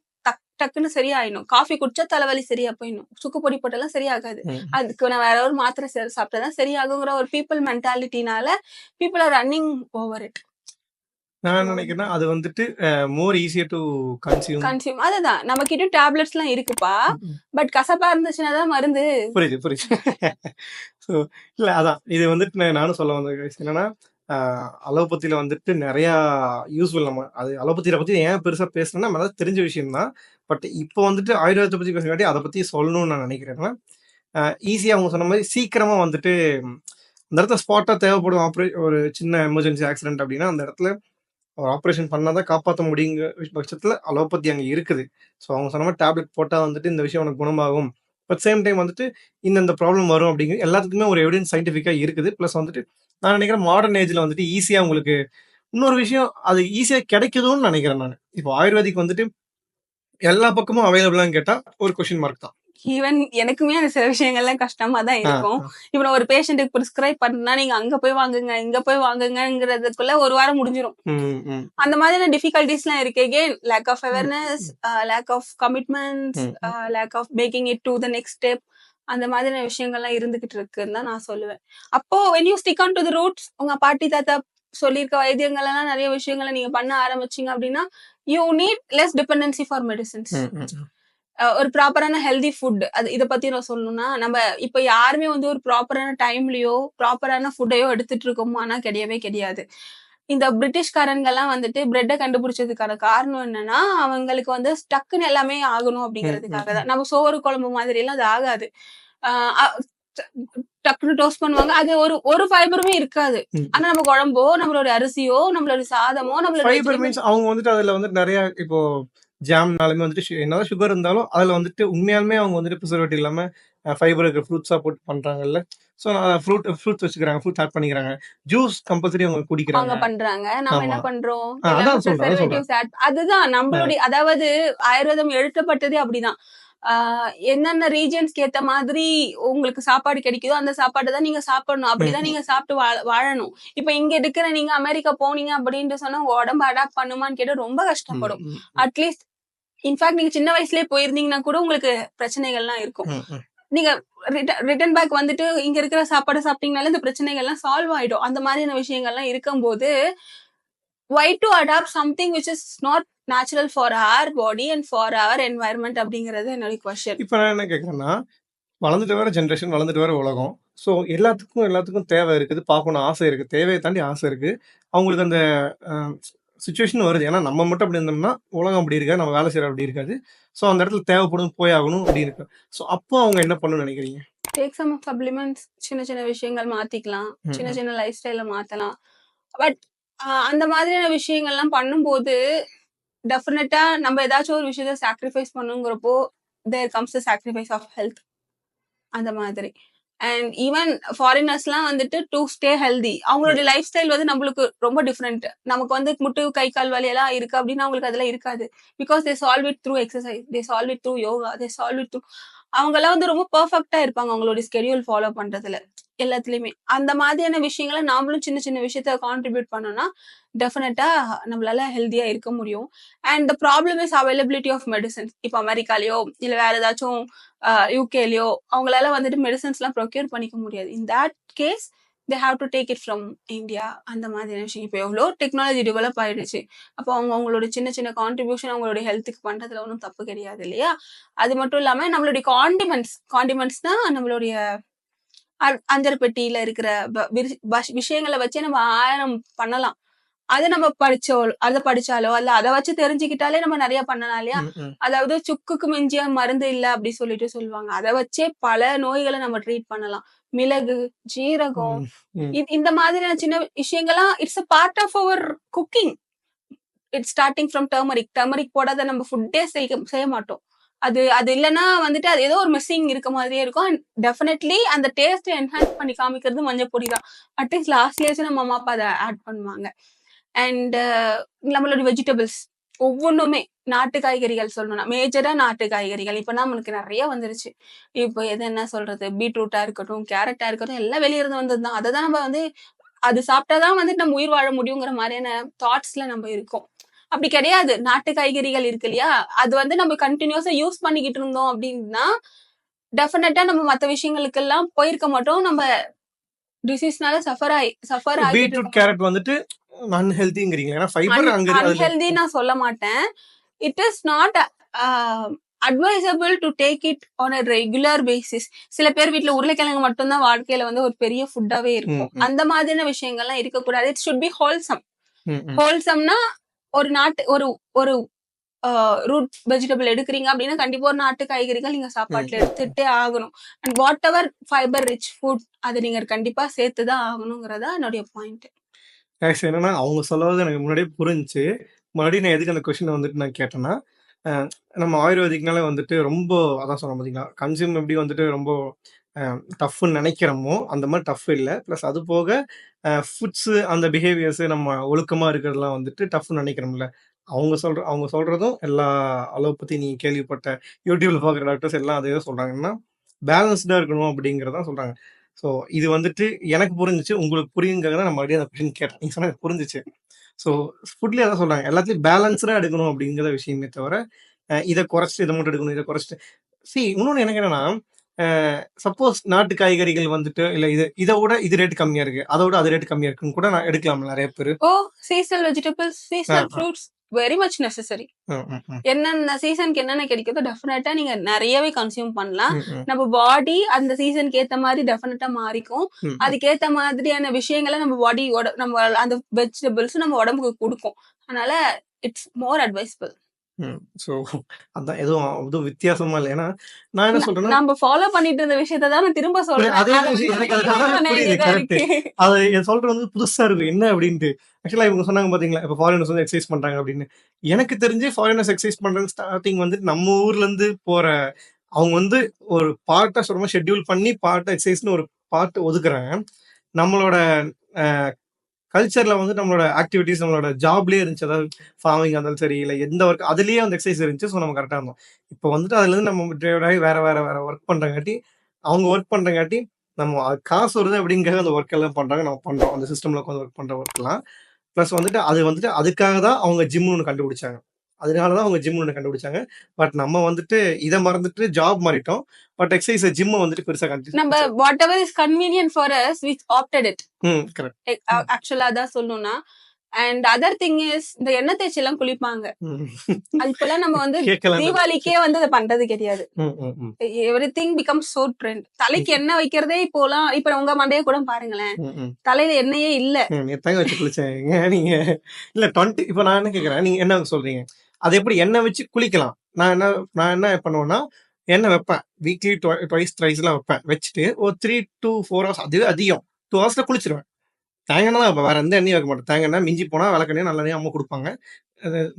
டக்குன்னு சரியாயிடும். காஃபி குடிச்சா தலைவலி சரியா போயிடும். சுக்கு பொடி போட்டெல்லாம் சரியாகாது. அதுக்கு நான் வேற ஒரு மாத்திரை சாப்பிட்டாதான் சரியாகுங்கிற ஒரு பீப்புள் மென்டாலிட்டினால people are running over it. நான் நினைக்கிறேன் அது வந்துட்டு மோர் ஈஸியர் டு கன்சியூம். அதுதான் நம்ம கிட்ட டேப்லெட்ஸ் எல்லாம் இருக்குப்பா. பட் கசப்பா இருந்துச்சுன்னா தான் மருந்து. புரியுது. ஸோ இல்ல அதான் இது வந்துட்டு நானும் சொல்ல வந்த என்னன்னா அலோபதியில வந்துட்டு நிறைய யூஸ்ஃபுல். நம்ம அது அலோபதியை பத்தி ஏன் பெருசா பேசணும்னா நம்ம தான் தெரிஞ்ச விஷயம் தான். பட் இப்போ வந்துட்டு ஆயுர்வேதத்தை பத்தி பேசுறதுக்காட்டி அதை பத்தி சொல்லணும்னு நான் நினைக்கிறேன். ஈஸியா அவங்க சொன்ன மாதிரி சீக்கிரமா வந்துட்டு அந்த இடத்துல ஸ்பாட்டா தேவைப்படும். ஒரு சின்ன எமர்ஜென்சி ஆக்சிடென்ட் அப்படின்னா அந்த இடத்துல ஒரு ஆப்ரேஷன் பண்ணாதான் காப்பாற்ற முடியுங்க பட்சத்துல அலோபதி அங்க இருக்குது. ஸோ அவங்க சொன்ன மாதிரி டேப்லெட் போட்டா வந்துட்டு இந்த விஷயம் உனக்கு குணமாகும். பட் சேம் டைம் வந்துட்டு இந்த ப்ராப்ளம் வரும் அப்படிங்கிற எல்லாத்துக்குமே ஒரு எவிடன்ஸ் சயின்டிஃபிக்கா இருக்குது. பிளஸ் வந்துட்டு நான் நினைக்கிறேன் மாடர்ன் ஏஜ்ல வந்துட்டு ஈஸியா உங்களுக்கு இன்னொரு விஷயம் அது ஈஸியா கிடைக்குதுன்னு நினைக்கிறேன் நான். இப்போ ஆயுர்வேதிக் வந்துட்டு எல்லா பக்கமும் அவைலபிளான்னு கேட்டா ஒரு கொஸ்டின் மார்க் தான். ஈவன் எனக்குமே அந்த சில விஷயங்கள்லாம் கஷ்டமா தான் இருக்கும். இப்போ ஒரு பேஷண்ட்டுக்கு பிரிஸ்கிரைப் பண்ணா நீங்க அங்க போய் வாங்குங்க இங்க போய் வாங்குங்கிறதுக்குள்ள ஒரு வாரம் முடிஞ்சிரும். அந்த மாதிரியான டிஃபிகல்டிஸ் எல்லாம் இருக்கு. Again lack of awareness, lack of commitments, lack of making it to the next step, அந்த மாதிரியான விஷயங்கள்லாம் இருந்துகிட்டு இருக்குன்னு தான் நான் சொல்லுவேன். அப்போ when you stick on to the roots, உங்க பாட்டி தாத்தா சொல்லியிருக்க வைத்தியங்கள் எல்லாம் நிறைய விஷயங்களை நீங்க பண்ண ஆரம்பிச்சீங்க அப்படின்னா you need less dependency for medicines. ஒரு ப்ராப்பரான ஹெல்தி ஃபுட். அது இதை பத்தி நான் சொல்லணும்னா நம்ம இப்ப யாருமே வந்து ஒரு ப்ராப்பரான டைம்லயோ ப்ராப்பரான ஃபுட்டையோ எடுத்துட்டு இருக்கோமானா கிடையாது. இந்த பிரிட்டிஷ்காரங்கெல்லாம் வந்துட்டு பிரெட்டை கண்டுபிடிச்சதுக்கான காரணம் என்னன்னா அவங்களுக்கு வந்து டக்குன்னு எல்லாமே ஆகணும் அப்படிங்கிறதுக்காக தான். நம்ம சோறு குழம்பு மாதிரி எல்லாம் அது ஆகாது. டக்குன்னு டோஸ்ட் பண்ணுவாங்க. அது ஒரு ஃபைபருமே இருக்காது. ஆனா நம்ம குழம்போ நம்மளோட அரிசியோ நம்மளோட சாதமோ நம்மளோட அவங்க வந்துட்டு அதுல வந்து நிறைய இப்போ ஜாம்னாலுமே வந்துட்டு என்னதான் சுகர் இருந்தாலும் அதுல வந்துட்டு உண்மையாலுமே அவங்க வந்துட்டு ப்ரிசர்வேட்டிவ் இல்லாம ஃபைபர் இருக்கிற ஃப்ரூட்ஸா போட்டு பண்றாங்கல்ல. ஸோ ஃப்ரூட்ஸ் வச்சுக்கிறாங்க, ஃப்ரூட்ஸ் ஆட் பண்ணிக்கிறாங்க, ஜூஸ் கம்பல்சரி அவங்க குடிக்கிறாங்க பண்றாங்க. நம்ம என்ன பண்றோம்? அதுதான் நம்மளுடைய அதாவது ஆயுர்வேதம் எழுதப்பட்டதே அப்படிதான். என்னென்ன ரீஜன்ஸ்க்கு ஏத்த மாதிரி உங்களுக்கு சாப்பாடு கிடைக்குதோ அந்த சாப்பாடு தான் நீங்க சாப்பிடணும். அப்படிதான் நீங்க சாப்பிட்டு வாழணும். இப்ப இங்க இருக்கிற நீங்க அமெரிக்கா போனீங்க அப்படின்னு சொன்னா உங்க உடம்பு அடாப்ட் பண்ணுமான்னு கேட்டு ரொம்ப கஷ்டப்படும். அட்லீஸ்ட் இன்ஃபேக்ட் நீங்க சின்ன வயசுலயே போயிருந்தீங்கன்னா கூட உங்களுக்கு பிரச்சனைகள்லாம் இருக்கும். நீங்க ரிட்டர்ன் பேக் வந்துட்டு இங்க இருக்கிற சாப்பாடு சாப்பிட்டீங்கனால இந்த பிரச்சனைகள்லாம் சால்வ் ஆயிடும். அந்த மாதிரியான விஷயங்கள்லாம் இருக்கும்போது why to adopt something which is not natural for our body and for our environment அப்படிங்கிறது என்னோட கொஸ்டின். இப்போ நான் என்ன கேட்கறேன்னா வளர்ந்துட்டு வர ஜென்ரேஷன், வளர்ந்துட்டு வர உலகம். ஸோ எல்லாத்துக்கும் தேவை இருக்குது, பார்க்கணும் ஆசை இருக்கு, தேவையை தாண்டி ஆசை இருக்கு. அவங்களுக்கு அந்த சுச்சுவேஷன் வருது. ஏன்னா நம்ம மட்டும் அப்படி இருந்தோம்னா உலகம் அப்படி இருக்காது, நம்ம வேலை செய்யற அப்படி இருக்காது. ஸோ அந்த இடத்துல தேவைப்படும், போய் ஆகணும் அப்படி இருக்கு. ஸோ அப்போ அவங்க என்ன பண்ணணும்னு நினைக்கிறீங்க? டேக் சம் சப்ளிமெண்ட்ஸ், சின்ன விஷயங்கள் மாத்திக்கலாம், சின்ன லைஃப் ஸ்டைல மாத்தலாம். பட் அந்த மாதிரியான விஷயங்கள்லாம் பண்ணும்போது டெஃபினட்டா நம்ம ஏதாச்சும் ஒரு விஷயத்த சாக்ரிஃபைஸ் பண்ணுங்கிறப்போ there comes the sacrifice of health. அந்த மாதிரி அண்ட் ஈவன் ஃபாரினர்ஸ்லாம் வந்துட்டு டு ஸ்டே ஹெல்தி அவங்களுடைய லைஃப் ஸ்டைல் வந்து நம்மளுக்கு ரொம்ப டிஃப்ரெண்ட். நமக்கு வந்து முட்டு கை கால் வலி எல்லாம் இருக்கு அப்படின்னா அவங்களுக்கு அதெல்லாம் இருக்காது. Because they solve it through exercise, they solve it through yoga, they solve it through. அவங்க எல்லாம் வந்து ரொம்ப பெர்ஃபெக்ட்டா இருப்பாங்க அவங்களுடைய ஸ்கெடியூல் ஃபாலோ பண்றதுல எல்லாத்துலயுமே. அந்த மாதிரியான விஷயங்களை நாமளும் சின்ன சின்ன விஷயத்த கான்ட்ரிபியூட் பண்ணோம்னா டெஃபினட்டா நம்மளால ஹெல்தியா இருக்க முடியும். And the problem is availability of medicines. இப்போ அமெரிக்காலயோ இல்ல வேற ஏதாச்சும் யூகேலயோ அவங்களால வந்துட்டு மெடிசன்ஸ் எல்லாம் ப்ரொக்யூர் பண்ணிக்க முடியாது. In that case they have to take it from India. அந்த மாதிரியான விஷயம் இப்போ எவ்வளோ டெக்னாலஜி டெவலப் ஆயிடுச்சு. அப்போ அவங்களோட சின்ன சின்ன கான்ட்ரிபியூஷன் அவங்களுடைய ஹெல்த்துக்கு பண்றதுல ஒன்றும் தப்பு கிடையாது இல்லையா? அது மட்டும் இல்லாம நம்மளுடைய காண்டிமெண்ட்ஸ் தான் நம்மளுடைய அஞ்சரை பெட்டியில இருக்கிற விஷயங்களை வச்சே நம்ம 1000 பண்ணலாம். அதை நம்ம படிச்சாலோ அல்ல அதை வச்சு தெரிஞ்சுக்கிட்டாலே நம்ம நிறைய பண்ணலாம் இல்லையா? அதாவது சுக்குக்கு மிஞ்சிய மருந்து இல்ல அப்படி சொல்லிட்டு சொல்லுவாங்க. அதை வச்சே பல நோய்களை நம்ம ட்ரீட் பண்ணலாம். மிளகு, ஜீரகம், இந்த மாதிரியான சின்ன விஷயங்கள்லாம் it's a part of our cooking. It's starting from turmeric போடாத நம்ம ஃபுட்டே செய்ய மாட்டோம். அது இல்லைன்னா வந்துட்டு அது ஏதோ ஒரு மிஸ்ஸிங் இருக்க மாதிரியே இருக்கும். அண்ட் டெஃபினெட்லி அந்த டேஸ்ட் என்ஹான்ஸ் பண்ணி காமிக்கிறது மஞ்சள் பொடி தான். அட்லீஸ்ட் லாஸ்ட்லேயே நம்ம அம்மா அப்பா அதை ஆட் பண்ணுவாங்க. அண்ட் நம்மளோட வெஜிடபிள்ஸ் ஒவ்வொன்றுமே நாட்டு காய்கறிகள் சொல்லணும்னா மேஜரா நாட்டு காய்கறிகள் இப்ப நமக்கு நிறைய வந்துருச்சு. இப்போ எது என்ன சொல்றது, பீட்ரூட்டா இருக்கட்டும், கேரட்டா இருக்கட்டும், எல்லாம் வெளியே இருந்து வந்ததுதான். அதை தான் நம்ம வந்து அது சாப்பிட்டாதான் வந்துட்டு நம்ம உயிர் வாழ முடியுங்கிற மாதிரியான தாட்ஸ்ல நம்ம இருக்கோம். அப்படி கிடையாது. நாட்டு காய்கறிகள் இருக்கு இல்லையா, அது வந்து நம்ம கண்டினியூஸா யூஸ் பண்ணிக்கிட்டு இருந்தோம் அப்படின்னா டெஃபினட்டா நம்ம மற்ற விஷயங்களுக்கு எல்லாம் போயிருக்க மாட்டோம். நம்ம டிசீஸ்னால சஃபர் ஆகிட்டு பீட்ரூட் கேரட் வந்துட்டு அன்ஹெல்திங்கிறீங்க. ஏன்னா ஃபைபர் அங்க அன்ஹெல்தி நான் சொல்ல மாட்டேன். It is not advisable to take it on a regular basis. சில பேர் வீட்டுல உருளைக்கிழங்கு மட்டும்தான் வாழ்க்கையில வந்து ஒரு பெரிய ஃபுட்டாவே இருக்கும். அந்த மாதிரியான விஷயங்கள்லாம் இருக்கக்கூடாது. It should be wholesome. ஹோல்சம்னா ஒரு நாட்டு ஒரு ரூட் வெஜிடபிள் எடுக்கிறீங்க அப்படின்னா கண்டிப்பா ஒரு நாட்டு காய்கறிகள் நீங்க சாப்பாட்டுல எடுத்துட்டே ஆகணும். And what ever fibre rich food அதை நீங்க கண்டிப்பா சேர்த்துதான் ஆகணுங்கிறதா என்னுடைய பாயிண்ட். என்னன்னா அவங்க சொல்லுவது எனக்கு முன்னாடியே புரிஞ்சுச்சு. மறுபடியும் நான் எதுக்கு அந்த கொஸ்டின் வந்துட்டு நான் கேட்டேன்னா, நம்ம ஆயுர்வேதிக்னால வந்துட்டு ரொம்ப அதான் சொன்னோம் பார்த்தீங்களா, கன்சியூம் எப்படி வந்துட்டு ரொம்ப டஃப்னு நினைக்கிறோமோ அந்த மாதிரி டஃப் இல்லை. ப்ளஸ் அது போக ஃபுட்ஸு அந்த பிஹேவியர்ஸு நம்ம ஒழுக்கமாக இருக்கிறதுலாம் வந்துட்டு டஃப்னு நினைக்கிறோம்ல. அவங்க சொல்கிறதும் எல்லா அலோபதி நீ கேள்விப்பட்ட யூடியூப்ல பார்க்குற டாக்டர்ஸ் எல்லாம் அதே தான் சொல்கிறாங்கன்னா, பேலன்ஸ்டாக இருக்கணும் அப்படிங்கிறதான் சொல்கிறாங்க. ஸோ இது வந்துட்டு எனக்கு புரிஞ்சிச்சு. உங்களுக்கு புரியுங்கிறத நான் மறுபடியும் அந்த கொஸ்டின் கேட்டேன். நீங்கள் சொன்னது புரிஞ்சிச்சு. ஸோ ஃபுட்லேயே அதான் சொல்கிறாங்க, எல்லாத்தையும் பேலன்ஸ்டாக எடுக்கணும் அப்படிங்கிற விஷயமே தவிர இதை குறைச்சிட்டு இதை மட்டும் எடுக்கணும், இதை குறைச்சிட்டு இன்னொன்று எனக்கு என்னன்னா, சப்போஸ் நாட்டு காய்கறிகள் வந்துட்டு இல்லை இதை விட இது ரேட் கம்மியாக இருக்குது, அதை விட அது ரேட் கம்மியாக இருக்குன்னு கூட நான் எடுக்கலாம் நிறைய பேர். Seasonal vegetables, seasonal fruits very much necessary. என்னென்ன சீசனுக்கு என்னென்ன கிடைக்குதோ டெஃபினட்டா நீங்க நிறையவே கன்சியூம் பண்ணலாம். நம்ம பாடி அந்த சீசனுக்கு ஏத்த மாதிரி டெஃபினட்டா மாறிக்கும். அதுக்கேத்த மாதிரியான விஷயங்களை நம்ம பாடியோட நம்ம அந்த வெஜிடபிள்ஸ் நம்ம உடம்புக்கு கொடுக்கும். அதனால இட்ஸ் மோர் அட்வைசபிள். ஸோ அதான் எதுவும் வித்தியாசமா இல்லை. ஏன்னா நான் என்ன சொல்றேன்னா, நம்ம ஃபாலோ பண்ணிட்டு இருந்த விஷயத்தை தான் நான் திரும்ப சொல்றேன். அதே விஷயம் எனக்கு புரியுது, கரெக்ட். அது சொல்றது வந்து புதுசா இருக்கு என்ன அப்படின்ட்டு. ஆக்சுவலா இவங்க சொன்னாங்க பாத்தீங்களா, இப்போ ஃபாரினர்ஸ் வந்து எக்ஸசைஸ் பண்றாங்க அப்படின்னு. எனக்கு தெரிஞ்சு ஃபாரினர்ஸ் எக்ஸசைஸ் பண்றது ஸ்டார்டிங் வந்துட்டு நம்ம ஊர்ல இருந்து போற அவங்க வந்து ஒரு பார்ட்டா சொல்ற ஷெட்யூல் பண்ணி பார்ட்டா எக்ஸசைஸ்னு ஒரு பார்ட் ஒதுக்குறாங்க. நம்மளோட கல்ச்சர்ல வந்து நம்மளோட ஆக்டிவிட்டிஸ் நம்மளோட ஜாப்லேயே இருந்துச்சு. அதாவது ஃபார்மிங் இருந்தாலும் சரி, இல்லை எந்த ஒர்க் அதுலேயே அந்த எக்ஸசைஸ் இருந்துச்சு. ஸோ நம்ம கரெக்டாக இருந்தோம். இப்போ வந்துட்டு அதுலேருந்து நம்ம டிரைவராகி வேற ஒர்க் பண்ணுறங்காட்டி, அவங்க ஒர்க் பண்ணுறங்காட்டி நம்ம காசு வருது அப்படிங்கிற அந்த ஒர்க் எல்லாம் பண்ணுறாங்க, நம்ம பண்ணுறோம். அந்த சிஸ்டமில் உட்காந்து ஒர்க் பண்ணுற ஒர்க்லாம். ப்ளஸ் வந்துட்டு அதுக்காக தான் அவங்க ஜிம்னு ஒன்று கண்டுபிடிச்சாங்க. அதனாலதான் அவங்க ஜிம் ஒன்று கண்டுபிடிச்சாங்க. பட் நம்ம வந்துட்டு இதை மறந்துட்டு ஜாப் மாறிட்டோம். பட் எக்ஸசைஸ் ஜிம் வந்துட்டு பெருசா கண்டினியூ நம்ம what ever is convenient for us we opted it. Correct. ஆக்சுவலா அதான் சொல்லணும்னா, அண்ட் அதர் திங் இஸ் இந்த எண்ணெய் தேய்ச்சி எல்லாம் குளிப்பாங்க. அது இப்பெல்லாம் நம்ம வந்து தீபாவளிக்கே வந்து அதை பண்றது கிடையாது. Everything becomes so trend. தலைக்கு எண்ணெய் வைக்கிறதே இப்போலாம் இப்ப உங்க மண்டையை கூட பாருங்களேன், தலையில எண்ணெயே இல்ல. எத்தனை வச்சு குளிச்சேங்க நீங்க? இல்ல 20 இப்ப நான் என்ன கேக்குறேன், நீங்க என்ன சொல்றீங்க? அது எப்படி எண்ணெய் வச்சு குளிக்கலாம்? நான் என்ன பண்ணுவேன்னா, எண்ணெய் வைப்பேன். வீக்லி ட்வைஸ் த்ரைஸ்லாம் வைப்பேன். வச்சுட்டு ஒரு 3 to 4 hours, அதுவே அதிகம் 2 hours குளிச்சிருவேன். தேங்காய் எண்ணெய் தான் வைப்பேன், வேற எந்த எண்ணெயும் வைக்க மாட்டேன். தேங்காய் எண்ணெய் மிஞ்சி போனா விளக்கெண்ணெய் நல்லெண்ணெய் அம்மா கொடுப்பாங்க.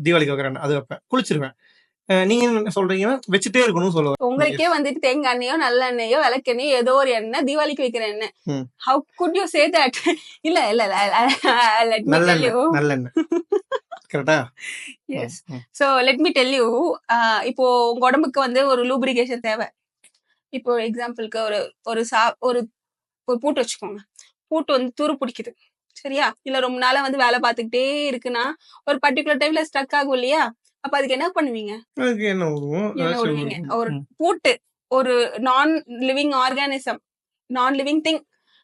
தீபாவளிக்கு வைக்கிற எண்ணெய் அது வைப்பேன், குளிச்சிருவேன். நீங்க என்ன சொல்றீங்கன்னா வச்சுட்டே இருக்கணும்னு சொல்லுவாங்க. உங்களுக்கே வந்துட்டு தேங்காய் எண்ணெயோ நல்லெண்ணெயோ விளக்கெண்ணெயோ ஏதோ ஒரு எண்ணெய் தீபாவளிக்கு வைக்கிற எண்ணெய். ம். How good you say that? இல்ல இல்ல லெட் மீ டெல் யூ. நல்லெண்ணெய் கரெக்டா? Yes. So let me tell you, இப்போ உங்க உடம்புக்கு வந்து ஒரு லூப்ரிகேஷன் தேவை. இப்போ எக்ஸாம்பிளுக்கு ஒரு ஒரு ஒரு ஒரு பூட்டு வச்சுக்கோங்க. பூட்டு வந்து துரு பிடிக்குது, சரியா? இல்ல ரொம்ப நாளா வந்து வேலை பார்த்துக்கிட்டே இருக்குன்னா ஒரு பர்டிகுலர் டைம்ல ஸ்ட்ரக் ஆகும் இல்லையா? அப்ப அதுக்கு என்ன பண்ணுவீங்க? அதுக்கு என்ன விடுவோம்? என்ன விடுவீங்க? ஒரு பூட்டு, ஒரு நான் லிவிங் ஆர்கானிசம், நான் லிவிங் திங்,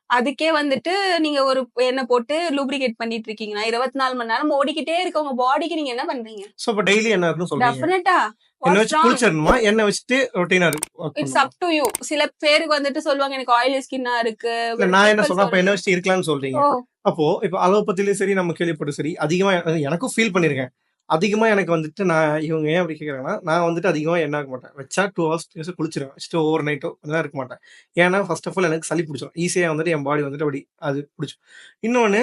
அதுக்கே வந்துட்டு நீங்க ஒரு எண்ணெய் போட்டு லூப்ரிகேட் பண்ணிட்டு இருக்கீங்கன்னா 24 மணி நேரம் ஓடிக்கிட்டே இருக்க உங்க பாடிக்கு நீங்க என்ன பண்றீங்க? சோ அப்ப டெய்லி என்ன இருக்குன்னு சொல்றீங்க? டெஃபினட்டா என்ன வச்சு குளிச்சிடணுமா? எண்ணெய் வச்சுட்டு ரொட்டீனா இருக்கு. It's up to you. சில பேருக்கு வந்துட்டு சொல்லுவாங்க எனக்கு ஆயிலி ஸ்கின்னா இருக்கு. நான் என்ன சொல்றேன், அப்ப என்ன வச்சு இருக்கலாம்னு சொல்றீங்க. அப்போ இப்ப அலோபதிலயும் சரி நம்ம கேள்விப்பட்டு சரி அதிகமா எனக்கும் ஃபீல் பண்ணிருக்கேன். அதிகமா எனக்கு வந்துட்டு நான் இவங்க ஏன் அப்படி கேட்கறாங்கன்னா, நான் வந்துட்டு அதிகமா என்ன ஆக மாட்டேன். வச்சா 2 ஹவர்ஸ் குளிச்சிருவேன். வச்சுட்டு ஓவர் நைட்டோ அதெல்லாம் இருக்க மாட்டேன். ஏன்னா ஃபர்ஸ்ட் ஆஃப் ஆல் எனக்கு சளி பிடிச்சிடும். ஈஸியா வந்துட்டு என் பாடி வந்துட்டு அப்படி அது பிடிச்சிடும். இன்னொன்னு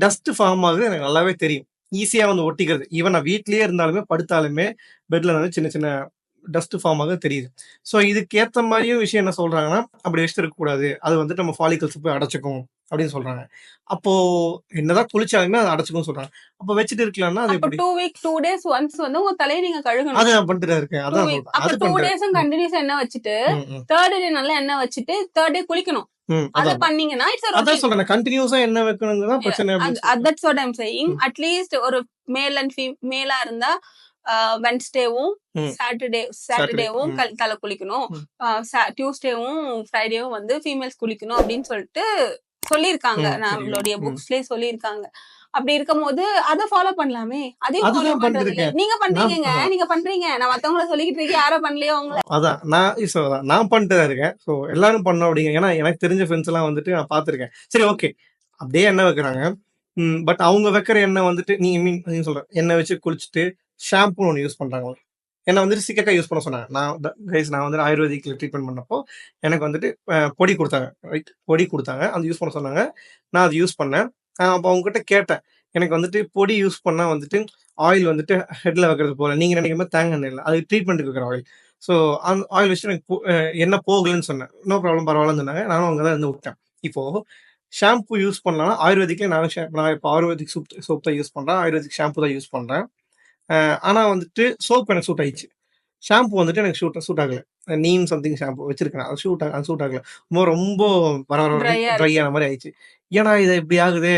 டஸ்ட் ஃபார்ம் ஆகுது எனக்கு நல்லாவே தெரியும். ஈஸியா வந்து ஒட்டிக்கிறது. ஈவன் நான் வீட்லயே இருந்தாலுமே படுத்தாலுமே பெட்ல வந்து சின்ன சின்ன டஸ்ட் ஃபார்ம் ஆக தெரியுது. ஸோ இதுக்கு ஏத்த மாதிரியும் விஷயம் என்ன சொல்றாங்கன்னா, அப்படி வச்சுட்டு இருக்கக்கூடாது. அது வந்துட்டு நம்ம ஃபாலிகல்ஸ் போய் அடைச்சுக்கும் அப்படின்னு சொல்றாங்க. அப்போ என்னதான் குளிச்சாலுமே அது அடைச்சுக்கும்னு சொல்றாங்க. அப்ப வச்சுட்டு இருக்கலாம்னா அது அப்ப எப்படி? 2 வீக் 2 டேஸ் ஒன்ஸ் வந்து உங்க தலையை நீங்க கழுகணும். அது நான் பண்ணிட்டு தான் இருக்கேன். அதான் சொல்றேன். அப்ப 2 டேஸும் கண்டினியூஸா எண்ணெய் வச்சுட்டு 3rd டே நல்லா எண்ணெய் வச்சுட்டு 3rd டே குளிக்கணும். அத பண்ணீங்கன்னா இட்ஸ் a அதான் சொல்றேன். கண்டினியூஸா எண்ணெய் வைக்கணும்னு தான் பிரச்சனை அப்படின்னு. that's what I'm saying. At least ஒரு மேல் அண்ட் மேலா இருந்தா வென்ஸ்டேவும் சாட்டர்டேவும் தலை குளிக்கணும், டியூஸ்டேவும் ஃப்ரைடேவும் வந்து ஃபீமேல்ஸ் குளிக்கணும் அப்படின்னு சொல்லிட்டு சொல்லியிருக்காங்க. நம்மளுடைய புக்ஸ்லயே சொல்லியிருக்காங்க. அப்படி இருக்கும் போது அதை ஃபாலோ பண்ணலாமே. அதையும் ஃபாலோ பண்றது நீங்க பண்றீங்க, நீங்க பண்றீங்க. நான் மத்தவங்கள சொல்லிக்கிட்டு இருக்கேன், யாரோ பண்ணலையோ அவங்க. அதான் நான் பண்ணிட்டு தான் இருக்கேன். ஸோ எல்லாரும் பண்ணோம் அப்படிங்க. ஏன்னா எனக்கு தெரிஞ்ச ஃப்ரெண்ட்ஸ் எல்லாம் வந்துட்டு நான் பார்த்திருக்கேன். சரி ஓகே அப்படியே எண்ணெய் வைக்கிறாங்க. பட் அவங்க வைக்கிற எண்ணெய் வந்துட்டு நீங்க சொல்ற எண்ணெய் வச்சு குளிச்சுட்டு ஷாம்பு ஒன்று யூஸ் பண்றாங்க. என்ன வந்துட்டு சிக்கக்கா யூஸ் பண்ண சொன்னாங்க. நான் வந்து ஆயுர்வேதிக்ல ட்ரீட்மெண்ட் பண்ணப்போ எனக்கு வந்துட்டு பொடி கொடுத்தாங்க. ரைட், பொடி கொடுத்தாங்க. அது யூஸ் பண்ண சொன்னாங்க. நான் அது யூஸ் பண்ணேன். அப்போ அவங்ககிட்ட கேட்டேன், எனக்கு வந்துட்டு பொடி யூஸ் பண்ணா வந்துட்டு ஆயில் வந்துட்டு ஹெட்ல வைக்கிறது போல நீங்க நினைக்கிற மாதிரி தேங்காய் எண்ணெய் இல்லை, அது ட்ரீட்மெண்ட்டுக்கு இருக்கிற ஆயில். ஸோ அந்த ஆயில் வச்சு எனக்கு என்ன போகலன்னு சொன்னேன். நோ ப்ராப்ளம், பரவாயில்லன்னு சொன்னாங்க. நானும் அங்கே தான் இருந்து விட்டேன். இப்போ ஷாம்பு யூஸ் பண்ணலாம். ஆயுர்வேதிக்ல நான் இப்போ ஆயுர்வேதிக் சோப் தான் யூஸ் பண்றேன். ஆயுர்வேதிக் ஷாம்பு தான் யூஸ் பண்றேன். ஆனா வந்துட்டு சோப் எனக்கு சூட் ஆயிடுச்சு. ஷாம்பு வந்துட்டு எனக்கு சூட் ஆகல. நீம் சம்திங் ஷாம்பு வச்சிருக்கேன். அது சூட் ஆகல. ரொம்ப ட்ரை ஆன மாதிரி ஆயிடுச்சு. ஏன்னா இது இப்படி ஆகுது,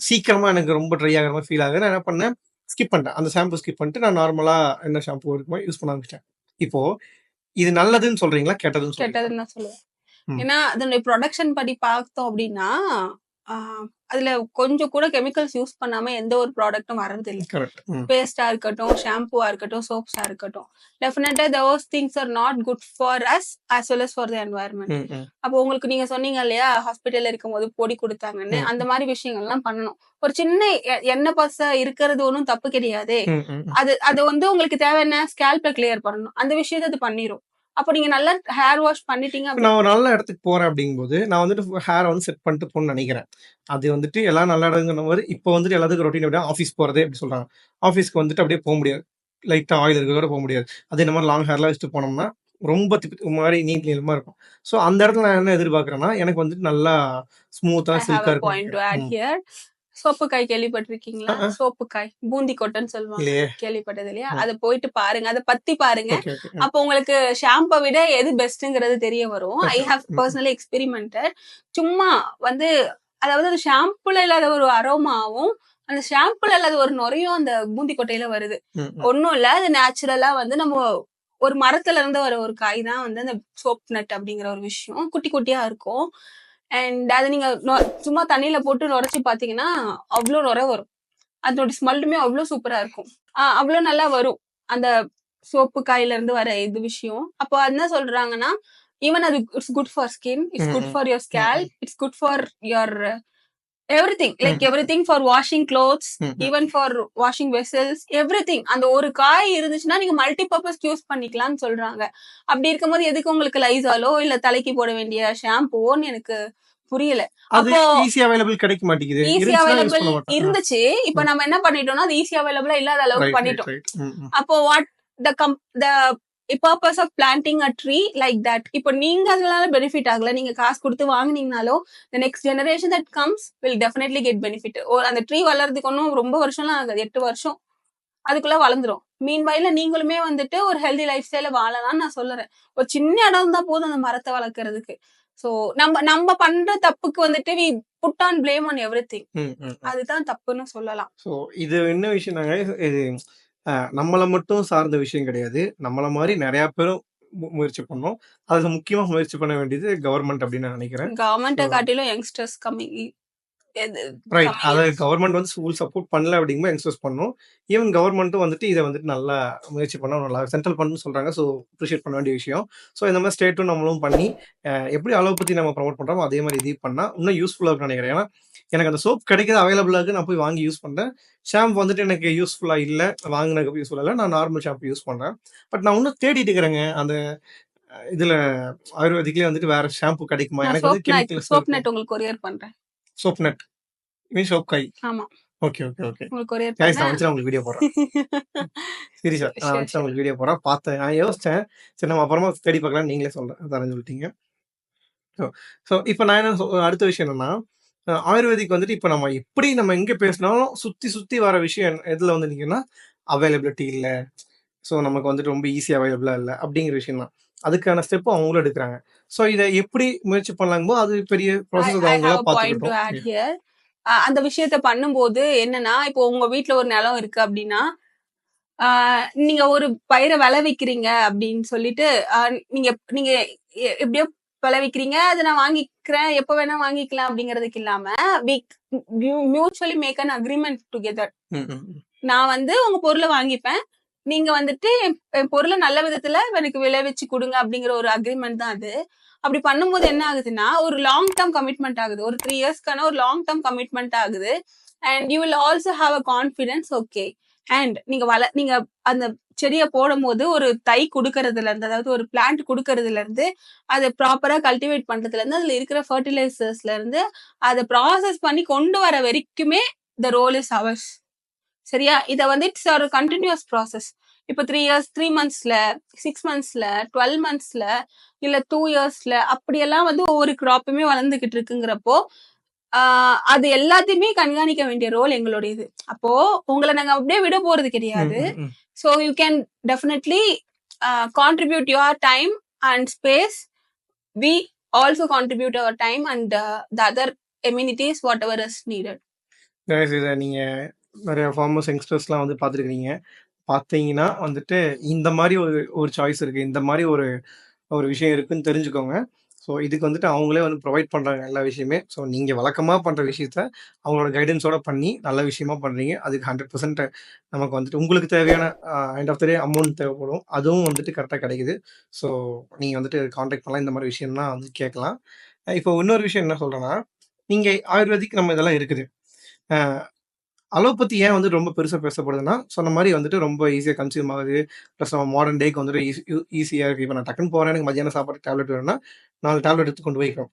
சீக்கிரமா எனக்கு ரொம்ப ட்ரை ஆகிற மாதிரி ஃபீல் ஆகுது. நான் என்ன பண்ணேன், ஸ்கிப் பண்ணிட்டேன். அந்த ஷாம்பு ஸ்கிப் பண்ணிட்டு நான் நார்மலா என்ன ஷாம்பு இருக்குமோ யூஸ் பண்ண ஆரம்பிச்சிட்டேன். இப்போ இது நல்லதுன்னு சொல்றீங்களா, கெட்டதுன்னு நான் சொல்லுவேன். ஏன்னா அதனுடைய ப்ரொடக்ஷன் படி பார்த்தோம் அப்படின்னா அதுல கொஞ்சம் கூட கெமிக்கல்ஸ் யூஸ் பண்ணாம எந்த ஒரு ப்ராடக்ட்டும் வர்றது இல்லை. பேஸ்டா இருக்கட்டும், ஷாம்புவா இருக்கட்டும், சோப்ஸா இருக்கட்டும், டெஃபினட்டா those things are not good for us as well as for the environment. அப்போ உங்களுக்கு நீங்க சொன்னீங்க இல்லையா ஹாஸ்பிட்டல்ல இருக்கும் போது பொடி கொடுத்தாங்கன்னு, அந்த மாதிரி விஷயங்கள்லாம் பண்ணணும். ஒரு சின்ன எண்ணெய் பச இருக்கிறது ஒன்றும் தப்பு கிடையாது. அது வந்து உங்களுக்கு தேவையான ஸ்கேல்பை கிளியர் பண்ணணும். அந்த விஷயத்தை அது பண்ணிரும். அப்போ நீங்க நல்லா ஹேர் வாஷ் பண்ணிட்டீங்க. நான் ஒரு நல்ல இடத்துக்கு போறேன் அப்படிங்கும்போது நான் வந்துட்டு ஹேரை வந்து செட் பண்ணிட்டு போகணும்னு நினைக்கிறேன். அது வந்துட்டு எல்லாம் நல்லா இடங்கிற மாதிரி இப்போ வந்துட்டு எல்லாத்துக்கும் ரொட்டீன் அப்படியே ஆஃபீஸ் போறதே அப்படி சொல்றாங்க. ஆஃபீஸ்க்கு வந்துட்டு அப்படியே போக முடியாது. லைட்டா ஆயில் இருக்க கூட போக முடியாது. அதே இந்த மாதிரி லாங் ஹேர்லாம் வச்சுட்டு போனோம்னா ரொம்ப மாதிரி நீட் நீளமா இருக்கும். ஸோ அந்த இடத்துல நான் என்ன எதிர்பார்க்கறேன்னா, எனக்கு வந்துட்டு நல்லா ஸ்மூத்தா சில்கா இருக்கும். சோப்பு காய் கேள்விப்பட்டிருக்கீங்களா? சோப்பு காய் பூந்தி கொட்டைன்னு சொல்லுவாங்க, கேள்விப்பட்டது இல்லையா? அதை போயிட்டு பாருங்க, அதை பத்தி பாருங்க. அப்போ உங்களுக்கு ஷாம்பை விட எது பெஸ்ட்ங்கிறது தெரிய வரும். I have personally experimented. சும்மா வந்து அதாவது அந்த ஷாம்புல இல்லாத ஒரு அரோமாவும் அந்த ஷாம்புல இல்லாத ஒரு நுரையும் அந்த பூந்தி கொட்டையில வருது. ஒன்னும் இல்ல, அது நேச்சுரலா வந்து நம்ம ஒரு மரத்துல இருந்து வர ஒரு காய் தான் வந்து அந்த சோப் நட் அப்படிங்கிற ஒரு விஷயம். குட்டி குட்டியா இருக்கும். அண்ட் அதை நீங்க சும்மா தண்ணியில போட்டு நுரைச்சி பாத்தீங்கன்னா அவ்வளவு நுரை வரும். அதோட ஸ்மெல்லுமே அவ்வளவு சூப்பரா இருக்கும். அவ்வளவு நல்லா வரும் அந்த சோப்பு காயில இருந்து வர இது விஷயம். அப்போ என்ன சொல்றாங்கன்னா, ஈவன் அது it's good for skin, it's good for your scalp, it's good for your everything, like everything for washing clothes, even for washing vessels, everything. அந்த ஒரு காய் இருந்துச்சுன்னா நீங்க மல்டி பர்பஸ் யூஸ் பண்ணிக்கலாம்னு சொல்றாங்க. அப்படி இருக்கும்போது எதுக்கு உங்களுக்கு லைசாலோ இல்ல தலைக்கு போட வேண்டிய ஷாம்புவோன்னு எனக்கு புரியல. அப்போ ஈஸி அவைலபிள் கிடைக்க மாட்டேங்குது. ஈஸி அவைலபிள் இருந்துச்சு, இப்போ நம்ம என்ன பண்ணிட்டோம்னா அது ஈஸி அவைலபிளா இல்லாத அளவுக்கு பண்ணிட்டோம். அப்போ the purpose of planting a tree like that. இப்போ நீங்க அதனால பெனிஃபிட் ஆகல, நீங்க காசு கொடுத்து வாங்குனீங்கனாலும் the next generation that comes will definitely get benefit. அந்த ட்ரீ வளர்றதுக்கு ஒன்றும் ரொம்ப வருஷம்லாம் ஆகாது, 8 வருஷம் அதுக்குள்ள வளர்ந்துரும். மீன்வைல நீங்களுமே வந்துட்டு ஒரு ஹெல்தி லைஃப் ஸ்டைல வாழலாம்னு நான் சொல்லுறேன். ஒரு சின்ன இடம் தான் போதும் அந்த மரத்தை வளர்க்கறதுக்கு. சோ நம்ம பண்ற தப்புக்கு வந்துட்டு we put on blame on everything. அதுதான் தப்புன்னு சொல்லலாம். ஸோ இது என்ன விஷயம்னாங்க, இது நம்மளை மட்டும் சார்ந்த விஷயம் கிடையாது. நம்மள மாதிரி நிறைய பேரும் முயற்சி பண்ணோம். அதுல முக்கியமா முயற்சி பண்ண வேண்டியது கவர்மெண்ட் அப்படின்னு நான் நினைக்கிறேன். கவர்மெண்ட்டை காட்டிலும் யங்ஸ்டர்ஸ் ரைட். அதாவது கவர்மெண்ட் வந்து ஃபுல் சப்போர்ட் பண்ணல அப்படிங்கும்போது யங்ஸ்டர்ஸ் பண்ணணும். ஈவன் கவர்மெண்ட்டும் வந்துட்டு இதை வந்துட்டு நல்லா முயற்சி பண்ணா நல்லா சென்ட்ரல் பண்ணணும்னு சொல்றாங்க. ஸோ அப்ரிஷியேட் பண்ண வேண்டிய விஷயம். ஸோ இந்த மாதிரி ஸ்டேட்டும் நம்மளும் பண்ணி எப்படி அலோபதி நம்ம ப்ரமோட் பண்றோமோ அதே மாதிரி இது பண்ணா இன்னும் யூஸ்ஃபுல்லா இருக்கும்னு நினைக்கிறேன். ஏன்னா எனக்கு அந்த சோப் கிடைக்கிறது அவைலபிளா இருக்கு, நான் போய் வாங்கி யூஸ் பண்றேன். ஷாம்பு வந்துட்டு எனக்கு யூஸ்ஃபுல்லா இல்லை, வாங்கினதுக்கு யூஸ்ஃபுல்லா இல்லை, நான் நார்மல் ஷாம்பு யூஸ் பண்றேன். பட் நான் இன்னும் தேடிட்டு இருக்கிறேங்க அந்த இதுல ஆயுர்வேதிக்லயே வந்துட்டு வேற ஷாம்பு கிடைக்குமா, எனக்கு வந்து கெமிக்கல் சோப் நெட் உங்களுக்கு கொரியர் பண்றேன். சோப் நெட் மீன் சோப் கை. ஆமா, ஓகே ஓகே ஓகே உங்களுக்கு கொரியர் கைஸ், நான் பண்ணேன். வந்து உங்களுக்கு வீடியோ போடுறேன். சீரியஸா நான் வந்து உங்களுக்கு வீடியோ போடுறேன். பார்த்தேன், நான் யோசிச்சேன், சரி நம்ம அப்புறமா தேடி பார்க்கலாம், நீங்களே தரேன்னு சொல்லிட்டீங்க. ஸோ இப்போ நான் என்ன அடுத்த விஷயம் என்னன்னா, ஆயுர்வேதிக் வந்துட்டு இப்போ நம்ம எப்படி நம்ம எங்கே பேசினாலும் சுற்றி வர விஷயம் எதில் வந்து நிற்குன்னா அவைலபிலிட்டி இல்லை. ஸோ நமக்கு வந்துட்டு ரொம்ப ஈஸியாக அவைலபிளாக இல்லை அப்படிங்கிற விஷயம் தான். அதுக்கான ஸ்டெப்பும் அவங்களும் எடுக்கிறாங்க. ஸோ இதை எப்படி முயற்சி பண்ணலாங்கோ அது பெரிய ப்ராசஸ், I have அவங்களா a point to add பார்த்துக்கிட்டோம். here. அந்த விஷயத்த பண்ணும்போது என்னன்னா, இப்போ உங்க வீட்ல ஒரு நிலம் இருக்கு அப்படின்னா, நீங்க ஒரு பயிரை விளைவிக்கிறீங்க அப்படின்னு சொல்லிட்டு நீங்க நீங்க எப்படியோ விளைவிக்கிறீங்க, அதை நான் வாங்கிக்கிறேன், எப்ப வேணா வாங்கிக்கலாம் அப்படிங்கிறதுக்கு இல்லாம mutually make an agreement together. நான் வந்து உங்க பொருளை வாங்கிப்பேன், நீங்க வந்துட்டு என் பொருளை நல்ல விதத்துல எனக்கு விளைவிச்சு கொடுங்க அப்படிங்கிற ஒரு அக்ரிமெண்ட் தான் அது. அப்படி பண்ணும்போது என்ன ஆகுதுன்னா, ஒரு லாங் டேர்ம் கமிட்மெண்ட் ஆகுது, ஒரு 3 இயர்ஸ்க்கான ஒரு லாங் டேர்ம் கமிட்மெண்ட் ஆகுது. And you will also have a confidence. Okay, and நீங்க அந்த செடியை போடும் போது ஒரு தை கொடுக்கறதுல இருந்து, அதாவது ஒரு பிளான்ட் கொடுக்கறதுல இருந்து, அதை ப்ராப்பரா கல்டிவேட் பண்றதுல இருந்து, அதுல இருக்கிற ஃபர்டிலைசர்ஸ்ல இருந்து அதை ப்ராசஸ் பண்ணி கொண்டு வர வரைக்குமே த ரோல் இஸ் அவர்ஸ். சரியா? இதை வந்து இட்ஸ் ஒரு கண்டினியூஸ் ப்ராசஸ். இப்போ 3 இயர்ஸ், 3 மந்த்ஸ்ல, 6 மந்த்ஸ்ல, 12 மந்த்ஸ்ல, இல்ல 2 இயர்ஸ்ல அப்படியெல்லாம் வந்து ஒவ்வொரு கிராப்புமே வளர்ந்துகிட்டு இருக்குங்கிறப்போ அது எல்லாத்தையுமே கண்காணிக்க வேண்டிய ரோல் எங்களுடையது. அப்போ உங்களை நாங்க அப்படியே விட போறது கிடையாது. So you can definitely contribute your time and space. We also contribute our time and the other immunities whatever is needed. இதை நீங்க நிறைய ஃபார்மர்ஸ் யங்ஸ்டர்ஸ்லாம் வந்து பார்த்துருக்கீங்க. பார்த்தீங்கன்னா வந்துட்டு இந்த மாதிரி ஒரு சாய்ஸ் இருக்கு, இந்த மாதிரி ஒரு விஷயம் இருக்குன்னு தெரிஞ்சுக்கோங்க. ஸோ இதுக்கு வந்துட்டு அவங்களே வந்து ப்ரொவைட் பண்ணுறாங்க எல்லா விஷயமே. ஸோ நீங்கள் வழக்கமாக பண்ணுற விஷயத்த அவங்களோட கைடன்ஸோட பண்ணி நல்ல விஷயமா பண்ணுறீங்க. அதுக்கு 100% நமக்கு வந்துட்டு உங்களுக்கு தேவையான end of the day amount தேவைப்படும், அதுவும் வந்துட்டு கரெக்டாக கிடைக்குது. ஸோ நீங்கள் வந்துட்டு காண்டாக்ட் பண்ணலாம், இந்த மாதிரி விஷயம்லாம் வந்து கேட்கலாம். இப்போ இன்னொரு விஷயம் என்ன சொல்கிறேன்னா, நீங்கள் ஆயுர்வேதிக் நம்ம இதெல்லாம் இருக்குது, அலோபதி ஏன் வந்து ரொம்ப பெருசாக பேசப்படுதுன்னா, சொன்ன மாதிரி வந்துட்டு ரொம்ப ஈஸியாக கன்சியூம் ஆகுது. ப்ளஸ் நம்ம மாடர்ன் டேக்கு வந்துட்டு ஈஸியாக இருக்குது. இப்போ நான் டக்குன்னு போகிறேன், எனக்கு மத்தியானம் சாப்பாடு டேப்லெட் வேணும்னா 4 டேப்லெட் எடுத்து கொண்டு போய்க்கிறோம்.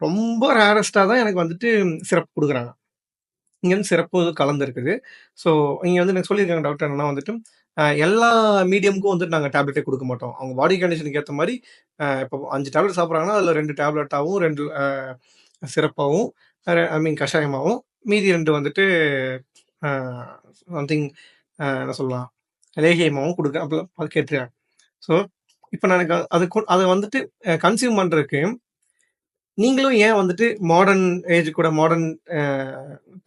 ரொம்ப ரேரஸ்ட்டாக தான் எனக்கு வந்துட்டு சிரப் கொடுக்குறாங்க. இங்கே வந்து சிறப்பு கலந்துருக்குது. ஸோ இங்கே வந்து எனக்கு சொல்லியிருக்காங்க டாக்டர் என்னன்னா வந்துட்டு, எல்லா மீடியமுக்கும் வந்துட்டு நாங்கள் டேப்லெட்டே கொடுக்க மாட்டோம். அவங்க பாடி கண்டிஷனுக்கு ஏற்ற மாதிரி இப்போ 5 டேப்லெட் சாப்பிட்றாங்கன்னா அதில் 2 டேப்லெட்டாகவும் 2 சிறப்பாகவும் ஐ மீன் கஷாயமாகவும், மீதி 2 வந்துட்டு சம்திங் என்ன சொல்லலாம் லேகியமாகவும் கொடுக்க அப்படிலாம் கேட்டுருக்காங்க. ஸோ இப்போ நான் எனக்கு அதை வந்துட்டு கன்சியூம் பண்ணுறதுக்கு நீங்களும் ஏன் வந்துட்டு மாடர்ன் ஏஜ் கூட மாடர்ன்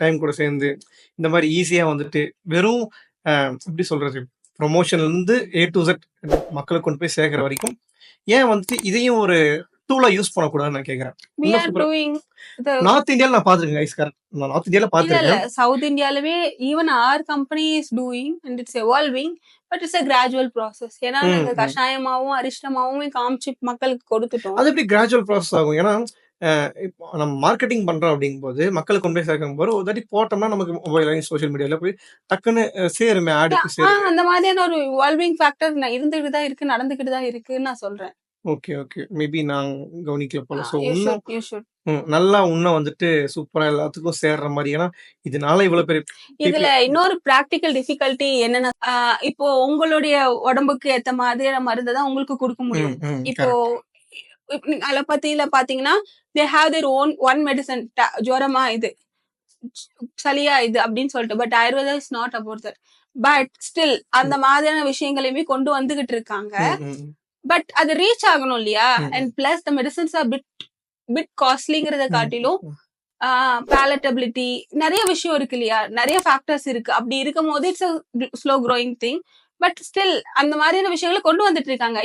டைம் கூட சேர்ந்து இந்த மாதிரி ஈஸியாக வந்துட்டு வெறும் எப்படி சொல்கிறது ப்ரொமோஷன்லேருந்து A to Z மக்களுக்கு கொண்டு போய் சேர்க்குற வரைக்கும் ஏன் வந்துட்டு இதையும் ஒரு டூலா யூஸ் பண்ணக்கூடாதுன்னு நான் கேட்குறேன். நார்த் இந்தியாவில் நான் பார்த்துருக்கேன் கைஸ், கரெக்ட், நான் நார்த் இந்தியாவில் பார்த்துருக்கேன். சவுத் இந்தியாலவே even our company is doing and it's evolving, but it's a gradual process. ஏன்னா நாங்க கஷாயமாவும் அரிஷ்டமாவும் காமிச்சு மக்களுக்கு கொடுத்துட்டோம். அது எப்படி கிராஜுவல் ப்ராசஸ் ஆகும்? ஏன்னா இப்போ நம்ம மார்க்கெட்டிங் பண்றோம் அப்படிங்கும்போது மக்களுக்கு கொண்டு போய் சேர்க்கும் போது ஒரு தாட்டி போட்டோம்னா நமக்கு மொபைல் சோஷியல் மீடியால போய் டக்குன்னு சேருமே ஆடுக்கு சேரும். அந்த மாதிரியான ஒரு இவால்விங் ஃபேக்டர் இருந்துகிட்டு தான் இருக்கு, நடந்துகிட்டு தான் இருக்குன்னு நான் சொல்றேன். ஓகே ஓகே, மேபி நான் கவனிக்கல போல. ஸோ இன்னும் நல்லா இன்னும் வந்துட்டு சூப்பரா எல்லாத்துக்கும் சேர்ற மாரி. ஏன்னா, இதனால இவ்வளோ பெரிய இதுல பீப்பிள் இன்னொரு பிராக்டிகல் டிஃபிகல்ட்டி என்னன்னா, இப்போ உங்களுடைய உடம்புக்கு ஏத்த மாதிரியான மருந்து தான் உங்களுக்கு குடுக்க முடியும். இப்போ கரெக்ட். நீங்க அலோபதியில பாத்தீங்கன்னா, they have their own medicine ஜுரமா இது, சளியா இது அப்படின்னு சொல்லிட்டு. But Ayurveda is not about that. But still அந்த மாதிரியான விஷயங்களையுமே கொண்டு வந்துகிட்டு இருக்காங்க. பட் அது ரீச் ஆகணும் இல்லையா? And plus the medicines are bit காஸ்ட்லிங்கிறத காட்டிலும் பேலட்டபிலிட்டி நிறைய விஷயம் இருக்கு இல்லையா? நிறைய ஃபேக்டர்ஸ் இருக்கு. அப்படி இருக்கும் போது it's slow growing thing. But still அந்த மாதிரியான விஷயங்களை கொண்டு வந்துட்டு இருக்காங்க.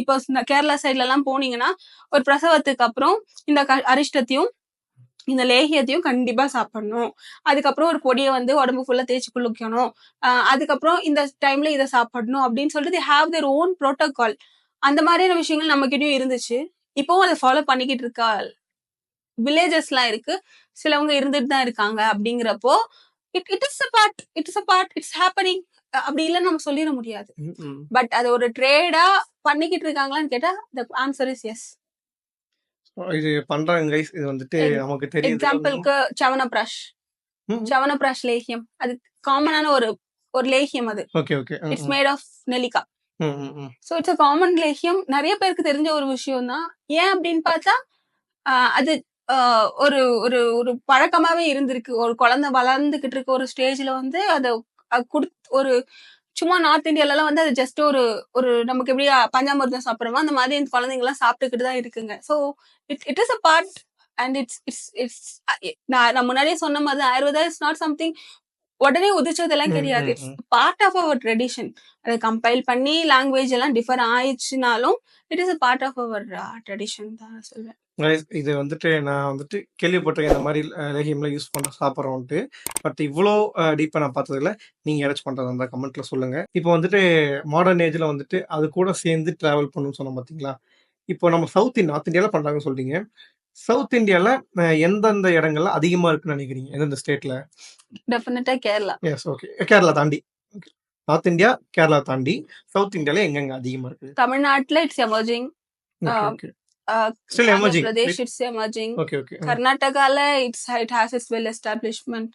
இப்போ கேரளா சைட்ல எல்லாம் போனீங்கன்னா, ஒரு பிரசவத்துக்கு அப்புறம் இந்த அரிஷ்டத்தையும் இந்த லேகியத்தையும் கண்டிப்பா சாப்பிடணும். அதுக்கப்புறம் ஒரு பொடியை வந்து உடம்பு ஃபுல்லா தேய்ச்சி குளிக்கணும். அதுக்கப்புறம் இந்த டைம்ல இதை சாப்பிடணும் அப்படின்னு சொல்லிட்டு ஹேவ் தேர் ஓன் ப்ரோட்டோகால். அந்த மாதிரியான விஷயங்கள் நம்ம கிட்டயும் இருந்துச்சு. இப்பவும் அதை ஃபாலோ பண்ணிக்கிட்டு இருக்கா வில்லேஜஸ் எல்லாம் இருக்கு. சிலவங்க இருந்துட்டு தான் இருக்காங்க. அப்படிங்கிறப்போ இட்ஸ் ஹேப்பனிங். அப்படி இல்லைன்னு நம்ம சொல்லிட முடியாது. பட் அது ஒரு ட்ரேடா பண்ணிக்கிட்டு இருக்காங்களான்னு கேட்டா த ஆன்சர் இஸ் எஸ். இது பண்றாங்க கைஸ். இது வந்துட்டு நமக்கு தெரியுது. எக்ஸாம்பிளுக்கு சவனபிராஷ். சவனபிராஷ் லேகியம் அது காமனான ஒரு லேகியம். அது இட்ஸ் மேட் ஆஃப் நெல்லிக்கா. சோ இட்ஸ் அ காமன் லேகியம். நிறைய பேருக்கு தெரிஞ்ச ஒரு விஷயம் தான். ஏன் அப்படின்னு பார்த்தா அது ஒரு ஒரு ஒரு பழக்கமாவே இருந்திருக்கு. ஒரு குழந்தை வளர்ந்துகிட்டு இருக்க ஒரு ஸ்டேஜ்ல வந்து அதை ஒரு சும்மா நார்த் இந்தியால வந்து அது ஜஸ்ட் ஒரு நமக்கு எப்படி பஞ்சாமிர்தம் சாப்பிடுறோமோ அந்த மாதிரி இந்த குழந்தைங்க எல்லாம் சாப்பிட்டுக்கிட்டு தான் இருக்குங்க. So it is a part. And it's நான் முன்னாடியே சொன்ன மாதிரி ஆயுர்வேதா இஸ் நாட் சம்திங் உடனே உதிச்சதெல்லாம் கிடையாது. It's part of our tradition. அதை கம்பைல் பண்ணி லாங்குவேஜ் எல்லாம் டிஃபர் ஆயிடுச்சுனாலும் it is a part of our tradition தான் சொல்வேன். இது வந்துட்டு நான் வந்துட்டு கேள்விப்பட்டிருக்கேன் இந்த மாதிரி லேகியம்லாம் யூஸ் பண்ண சாப்பிட்றோன்ட்டு. பட் இவ்வளோ டீப்பாக நான் பார்த்ததில்ல. நீங்கள் யாராச்சும் பண்ணுறது அந்த கமெண்ட்ல சொல்லுங்கள். இப்போ வந்துட்டு மாடர்ன் ஏஜில் வந்துட்டு அது கூட சேர்ந்து ட்ராவல் பண்ணணும்னு சொன்னோம் பார்த்தீங்களா? இப்போ நம்ம நார்த் இந்தியாவில் பண்ணுறாங்கன்னு சொல்றீங்க. சவுத் இந்தியாவில் எந்தெந்த இடங்கள்ல அதிகமாக இருக்குன்னு நினைக்கிறீங்க? எந்தெந்த ஸ்டேட்ல? டெஃபினட்டா கேரளா. S, okay. கேரளா தாண்டி. நார்த் இந்தியா, கேரளா தாண்டி சவுத் இந்தியாவில் எங்கெங்க அதிகமாக இருக்குது? தமிழ்நாட்டில் it's emerging. Still emerging. Pradesh it's emerging. Okay. கர்நாடகால it has it's well establishment.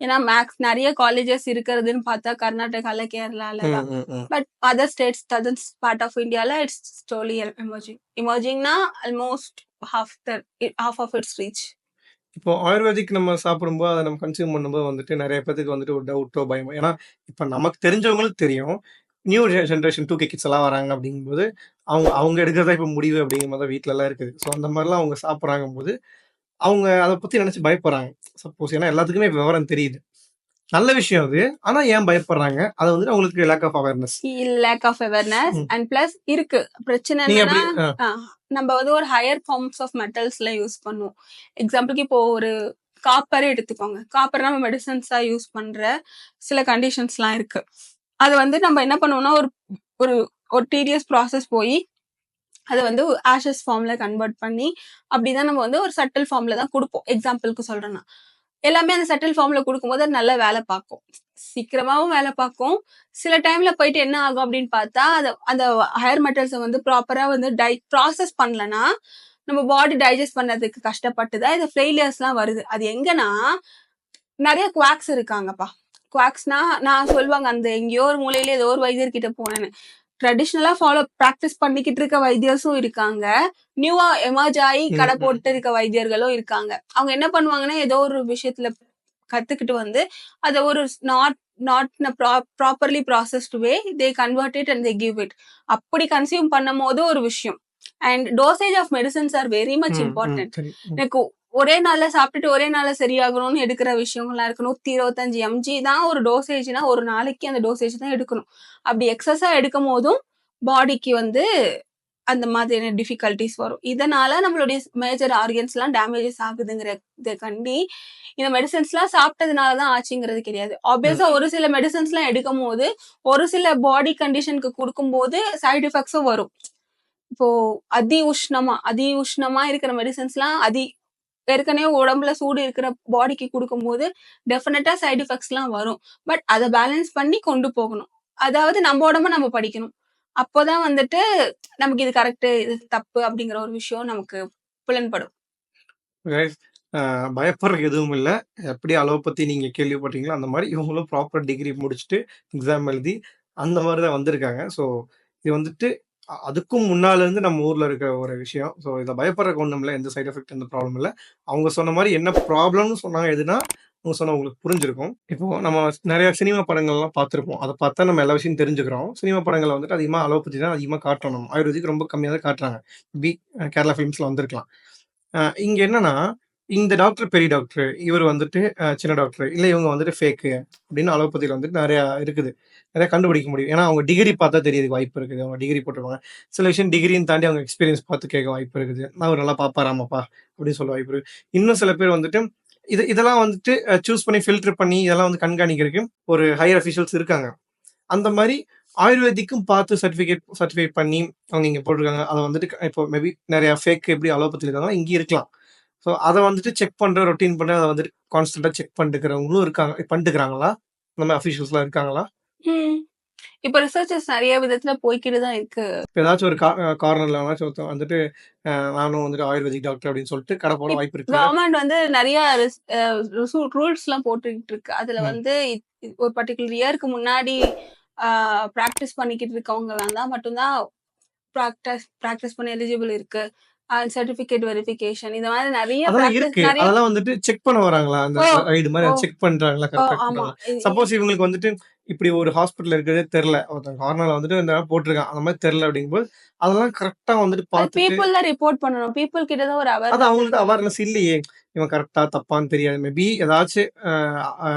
ஏன்னா மேக்ஸ் நிறைய காலேஜஸ் இருக்கிறதுன்னு பார்த்தா கர்நாடகால, கேரளால தான். But other states the others part of இந்தியால இட்ஸ் ஸ்லோலி எமர்ஜிங்னா almost half of its reach. இப்போ ஆயுர்வேதிக் நம்ம சாப்பிடும்போது அதை நம்ம கன்சியூம் பண்ணும்போது வந்துட்டு நிறைய பேருக்கு வந்துட்டு ஒரு டவுட்டோ பயமோ. ஏன்னா இப்போ நமக்கு தெரிஞ்சவங்களுக்கு தெரியும். நியூ ஜென்ரேஷன் 2K கிட்ஸ் எல்லாம் வராங்க அப்படிங்கும்போது அவங்க எடுக்கிறதா இப்போ முடிவு அப்படிங்கிற மாதிரி வீட்டில எல்லாம் இருக்குது. ஸோ அந்த மாதிரிலாம் அவங்க சாப்பிட்றாங்க போது அவங்க அதை பத்தி நினைச்சு பயப்படுறாங்க. சப்போஸ் ஏன்னா எல்லாத்துக்குமே விவரம் தெரியுது. நல்ல விஷயம் அது. ஆனா ஏன் பயப்படுறாங்க? அது வந்துட்டு அவங்களுக்கு lack of awareness and plus இருக்கு. பிரச்சனை என்னன்னா நம்ம வந்து ஒரு ஹையர் ஃபார்ம்ஸ் ஆஃப் மெட்டல்ஸ்ல யூஸ் பண்ணுவோம். எக்ஸாம்பிளுக்கு இப்போ ஒரு காப்பரே எடுத்துக்கோங்க. காப்பர் நம்ம மெடிசன்ஸா யூஸ் பண்ற சில கண்டிஷன்ஸ்லாம் இருக்கு. அது வந்து நம்ம என்ன பண்ணுவோம்னா ஒரு டீடியஸ் ப்ராசஸ் போய் அதை வந்து ஆஷஸ் ஃபார்ம்ல கன்வெர்ட் பண்ணி அப்படிதான் நம்ம வந்து ஒரு சட்டில் ஃபார்ம்ல தான் கொடுப்போம். எக்ஸாம்பிளுக்கு சொல்றேன்னா எல்லாமே அந்த சட்டில் ஃபார்ம்ல கொடுக்கும்போது அது நல்லா வேலை பார்க்கும். சீக்கிரமாவும் வேலை பார்க்கும். சில டைம்ல போயிட்டு என்ன ஆகும் அப்படின்னு பார்த்தா அந்த ஹையர் மெட்டல்ஸை வந்து ப்ராப்பரா வந்து ப்ராசஸ் பண்ணலன்னா நம்ம பாடி டைஜஸ்ட் பண்ணதுக்கு கஷ்டப்பட்டுதான் இந்த ஃபெயிலியர்ஸ்லாம் வருது. அது எங்கன்னா நிறைய குவாக்ஸ் இருக்காங்கப்பா. குவாக்ஸ்னா நான் சொல்லுவாங்க அந்த எங்கேயோ ஒரு மூலையில ஏதோ ஒரு வைத்தியர்கிட்ட போனேன்னு. ட்ரெடிஷ்னலா ப்ராக்டிஸ் பண்ணிக்கிட்டு இருக்க வைத்தியர்ஸும் இருக்காங்க. நியூவா எமர்ஜ் ஆகி கடை போட்டு இருக்க வைத்தியர்களும் இருக்காங்க. அவங்க என்ன பண்ணுவாங்கன்னா ஏதோ ஒரு விஷயத்துல கத்துக்கிட்டு வந்து அதை ஒரு properly processed way they convert it and they give it. அப்படி கன்சியூம் பண்ணும் போது ஒரு விஷயம். And dosage of medicines are very much important. எனக்கு ஒரே நாள்ல சாப்பிட்டுட்டு ஒரே நாள்ல சரியாகணும்னு எடுக்கிற விஷயங்கள்லாம் இருக்கு. 125 mg தான் ஒரு டோசேஜ்னா ஒரு நாளைக்கு அந்த டோசேஜ் தான் எடுக்கணும். அப்படி எக்ஸஸா எடுக்கும் போதும் பாடிக்கு வந்து அந்த மாதிரியான டிஃபிகல்டிஸ் வரும். இதனால நம்மளுடைய மேஜர் ஆர்கன்ஸ் எல்லாம் டேமேஜஸ் ஆகுதுங்கிறத கண்டி இந்த மெடிசன்ஸ் எல்லாம் சாப்பிட்டதுனாலதான் ஆச்சுங்கிறது கிடையாது. ஆப்வியஸா ஒரு சில மெடிசன்ஸ் எல்லாம் எடுக்கும் போது ஒரு சில பாடி கண்டிஷனுக்கு கொடுக்கும் போது சைடு எஃபெக்ட்ஸும் வரும். இப்போ அதி உஷ்ணமா இருக்கிற மெடிசன்ஸ் எல்லாம் ஏற்கனவே உடம்புல சூடு இருக்கிற பாடிக்கு கொடுக்கும் போது டெஃபினட்டா சைடு எஃபெக்ட்ஸ் எல்லாம் வரும். பட் அதை பேலன்ஸ் பண்ணி கொண்டு போகணும். அதாவது நம்ம உடம்ப நம்ம படிக்கணும். அப்போதான் வந்துட்டு நமக்கு இது கரெக்ட் இது தப்பு அப்படிங்கிற ஒரு விஷயம் நமக்கு புலன்படும். கைஸ் பயப்படுறதுக்கு எதுவும் இல்ல. எப்படி அலோபதி நீங்க கேள்விப்பட்டீங்களோ, அந்த மாரி இவங்களும் ப்ராப்பர் டிகிரி முடிச்சுட்டு, எக்ஸாம் எழுதி, அந்த மாரி தான் வந்திருக்காங்க. ஸோ, இது வந்துட்டு அதுக்கும் முன்னால இருந்து நம்ம ஊர்ல இருக்கிற ஒரு விஷயம். ஸோ, இத பயப்படுறதுக்கு ஒண்ணும் இல்ல. எந்த சைட் எஃபெக்ட் எந்த ப்ராப்ளம் இல்ல. அவங்க சொன்ன மாரி என்ன ப்ராப்ளம்னு சொன்னாங்க எதுனா, அவங்க சொன்னா உங்களுக்கு புரிஞ்சிருக்கும். இப்போ நம்ம நெறைய சினிமா படங்கள்லாம் பார்த்திருப்போம். அத பார்த்தா நம்ம எல்லா விஷயம் தெரிஞ்சுக்கிறோம். சினிமா படங்கள்ல வந்துட்டு அதிகமா அலோபதி தான் அதிகமா காட்டணும். ஆயுர்வேதிக் ரொம்ப கம்மியா தான் காட்டுறாங்க. கேரளா ஃபிலிம்ஸ்ல வந்திருக்கலாம். இங்க என்னன்னா, இந்த டாக்டர் பெரிய டாக்டரு. இவரு வந்துட்டு சின்ன டாக்டரு. இல்ல இவங்க வந்துட்டு ஃபேக்கு அப்படின்னு அலோபதியில வந்துட்டு நெறையா இருக்குது. நெறையா கண்டுபிடிக்க முடியும். ஏன்னா, அவங்க டிகிரி பார்த்தா தெரியறதுக்கு வாய்ப்பு இருக்குது. அவங்க டிகிரி போட்டிருப்பாங்க. சில விஷயம் டிகிரின்னு தாண்டி அவங்க எக்ஸ்பீரியன்ஸ் பார்த்து கேட்க வாய்ப்பு இருக்குது. அவரு நல்லா பார்ப்பாராமாப்பா அப்படின்னு சொல்ல வாய்ப்பு இருக்கு. இன்னும் சில பேர் வந்துட்டு இதெல்லாம் வந்துட்டு சூஸ் பண்ணி ஃபில்டர் பண்ணி இதெல்லாம் வந்து கண்காணிக்கிறதுக்கு ஒரு ஹையர் அஃபிஷியல்ஸ் இருக்காங்க. அந்த மாரி ஆயுர்வேதிக்கும் பார்த்து சர்டிஃபை பண்ணி அவங்க இங்க போட்டிருக்காங்க. அத வந்துட்டு இப்போ மேபி நெறைய ஃபேக் எப்படி அலோபதில இருக்காங்களோ, இங்கேயும் இருக்கலாம். ஸோ அத வந்துட்டு செக் பண்ற, ரொட்டீன் பண்ற, அத வந்துட்டு கான்ஸ்டன்ட்டா செக் பண்ணிட்டுருக்கிறவங்களும் இருக்காங்க. பண்ணிட்டுருக்காங்களா? அந்த மாரி அஃபிஷியல்ஸ்லாம் இருக்காங்களா? ம். இப்ப ரிசர்ச்சஸ் நெறைய விதத்துல போய்க்கிட்டு தான் இருக்கு. இப்ப ஏதாச்சும் ஒரு கார்னர்ல எவனாச்சும் ஒருத்தன் வந்துட்டு, நானும் வந்துட்டு ஆயுர்வேதிக் டாக்டர் அப்படின்னு சொல்லிட்டு கடை போட இப் வாய்ப்பு இருக்குல்ல? கவர்ன்மெண்ட் வந்து நெறைய ரூல்ஸ்லாம் போட்டுக்கிட்டு இருக்கு. அதுல ம். வந்து ஒரு பர்ட்டிகுலர் இயர்க்கு முன்னாடி ஆ பிராக்டிஸ் பண்ணிக்கிட்டு இருக்கவங்கலாம் தான் மட்டும் தான் பிராக்டிஸ் பண்ண எலிஜிபிள் இருக்கு. சர்டிஃபிகேட் வெரிஃபிகேஷன் இந்த மாதிரி நெறைய அதெல்லாம் இருக்கு. நெறைய அதெல்லாம் வந்துட்டு செக் பண்ண வராங்களா? அந்த ஓ! ரைடு மாரி ஓ! செக் பண்றாங்களா? ஓ! கரெக்ட்டா ஆமா. பண்றாங்களா? சப்போஸ் இவங்களுக்கு வந்துட்டு இப்படி ஒரு ஹாஸ்பிட்டல் இருக்கிறதே தெர்ல. ஒருத்தன் கார்னர்ல வந்துட்டு இந்த போட்டுருக்கான். அந்த மாரி தெர்ல அப்படிங்கும்போது, அதெல்லாம் கரெக்ட்டா வந்துட்டு அது பார்த்துட்டு பீப்பிள் தான் ரிப்போர்ட் பண்ணணும். பீப்பிள் கிட்ட தான் ஒரு அது அவேர்னஸ் அவங்கள்ட்ட இருக்கணும். அவேர்னஸ் இல்லையே! இவன் கரெக்ட்டா, தப்பான்னு தெரியாது. மேபி ஏதாச்சும் அ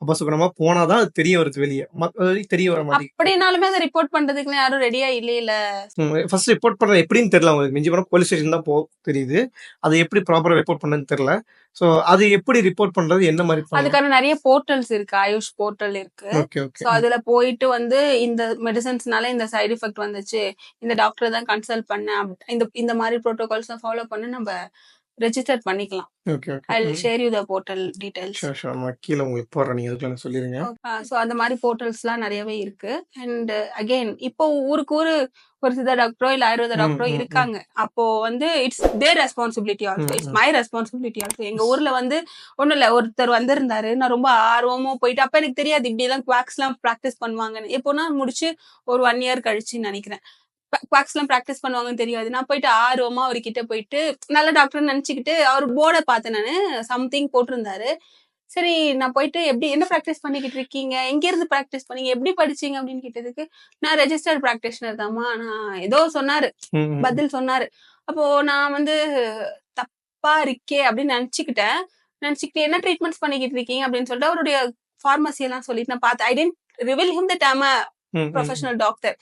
அபசகுனமா போனா தான் அது தெரிய வருது வெளிய. மத்தபடி தெரிய வர மாட்டேங்குது. அப்படினாலுமே அத ரிப்போர்ட் பண்றதுக்குலாம் யாரும் ரெடியா இல்லைல. ஃபர்ஸ்ட் ரிப்போர்ட் பண்றது எப்படின்னு தெரியல அவங்களுக்கு. மிஞ்சி போனா போலீஸ் ஸ்டேஷன் தான் தெரியுது. அது எப்படி ப்ராப்பரா ரிப்போர்ட் பண்ணணும்னு தெரியல. ஸோ அது எப்படி ரிப்போர்ட் பண்றது? என்ன மாரி பண்ணணும்? அதுக்கான நெறைய போர்ட்டல்ஸ் இருக்கு. ஆயுஷ் போர்ட்டல் இருக்கு. Okay, okay. சோ அதுல போயிட்டு வந்து இந்த மெடிசின்ஸ்னால இந்த சைட் எஃபெக்ட் வந்துச்சு. இந்த டாக்டர தான் கன்சல்ட் பண்ணேன். இந்த மாரி புரோட்டோகால்ஸ்லாம் ஃபாலோ பண்ணி நம்ம ரெஜிஸ்டர் பண்ணிக்கலாம். Okay, okay. I will share you the portal details. Sure, sure. நான் கீழ உங்களுக்கு போடுறேன். நீங்க அதுக்குள்ள எனக்கு சொல்லிருங்க. சோ அந்த மாரி போர்ட்டல்ஸ்லாம் நெறையவே இருக்கு. அண்ட் அகைன் இப்போ ஊருக்கு ஊரு ஒரு சித்தா டாக்டரோ இல்ல ஆயுர்வேத ம், டாக்டரோ ம், ம். இருக்காங்க. அப்போ வந்து இட்ஸ் தேர் ரெஸ்பான்சிபிலிட்டி ஆல்சோ. ம், இட்ஸ் ம். My responsibility also. எங்க ஊர்ல வந்து ஒண்ணும் இல்ல ஒருத்தர் வந்திருந்தாரு. நான் ரொம்ப ஆர்வமா போயிட்டு அப்ப எனக்கு தெரியாது இப்படிலாம் குவாக்ஸ்லாம் பிராக்டிஸ் பண்ணுவாங்கன்னு. எப்போனா முடிச்சு ஒரு 1 இயர் கழிச்சுன்னு நெனைக்கிறேன். குவாக்ஸ்லாம் பிராக்டிஸ் பண்ணுவாங்கன்னு தெரியாது. நான் போயிட்டு ஆர்வமா அவர்கிட்ட போயிட்டு நல்ல டாக்டர்ன்னு நெனச்சுக்கிட்டு அவர் போர்ட பார்த்தேன் நானு. சம்திங் போட்டிருந்தாரு. சரி நான் போயிட்டு என்ன பிராக்டிஸ் பண்ணிக்கிட்டு இருக்கீங்க? எங்கேருந்து பிராக்டிஸ் பண்ணீங்க? எப்படி படிச்சீங்க? அப்படின்னு கேட்டதுக்கு, நான் ரெஜிஸ்டர்ட் பிராக்டிஷனர் தாம்மா. நான் ஏதோ சொன்னாரு. ம், ம், ம். பதில் சொன்னாரு. அப்போ நான் வந்து தப்பா இருக்கே அப்படின்னு நெனச்சுக்கிட்டேன். நெனச்சுக்கிட்டு என்ன ட்ரீட்மெண்ட்ஸ் பண்ணிக்கிட்டு இருக்கீங்க? அப்படின்னு சொல்லிட்டு அவருடைய பார்மசி எல்லாம் சொல்லிட்டு நான் பார்த்தேன். I didn't reveal him that I am a hmm, hmm, hmm. Professional doctor.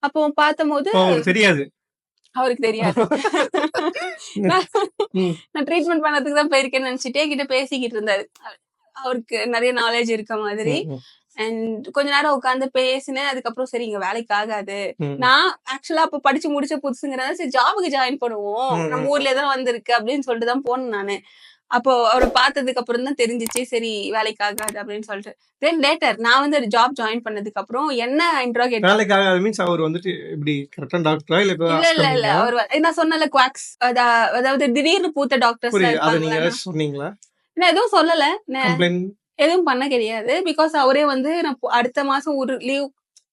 அப்போ பார்த்தம்போது ஓ! அவங்களுக்கு தெரியாது. அவருக்கு தெரியாது. நான் ம், நான் ட்ரீட்மெண்ட் பண்ணதுக்கு தான் போயிருக்கேன்னு நெனச்சுட்டு என்கிட்ட பேசிக்கிட்டு இருந்தாரு. அவருக்கு நெறைய நாலேட்ஜ் இருக்க மாதிரி. ம், ம், அண்ட் கொஞ்ச நேரம் உட்கார்ந்து பேசினேன். அதுக்கப்புறம் சரி இங்க வேலைக்கு ஆகாது. ம், நான் ஆக்சுவலா அப்ப படிச்சு முடிச்ச புதுசுங்கிறதால சரி ஜாப்க்கு ஜாயின் பண்ணுவோம். ம், நம்ம ம். ஊர்லயே தான் வந்திருக்கு அப்படின்னு சொல்லிட்டு தான் போனேன் நானு. அப்போ அவர பார்த்ததுக்கு அப்புறம் தான் தெரிஞ்சுச்சு. சரி வேலைக்கு ஆகாது அப்படின்னு சொல்லிட்டு. தென் லேட்டர் நான் வந்து ஜாப் ஜாயின் பண்ணதுக்கு அப்புறம் என்ன இன்டராகேட் வேலைக்கு ஆகாது மீன்ஸ் அவர் வந்துட்டு எப்படி கரெக்டான டாக்டரா? இல்ல இப்ப இல்ல. அப்கமிங்கா? அவர் நான் சொன்னேன்ல குவாக்ஸ் அதாவது திடீர்னு பூத்த டாக்டர்ஸ்லாம் புரியுது. அத நீங்க இருப்பாங்கல்ல. ஏதாச்சும் சொன்னீங்களா? நான் எதுவும் சொல்லல. கம்ப்ளைண்ட் எதுவும் பண்ண கிடையாது. பிகாஸ் அவரே வந்து நான் அடுத்த மாசம் ஒரு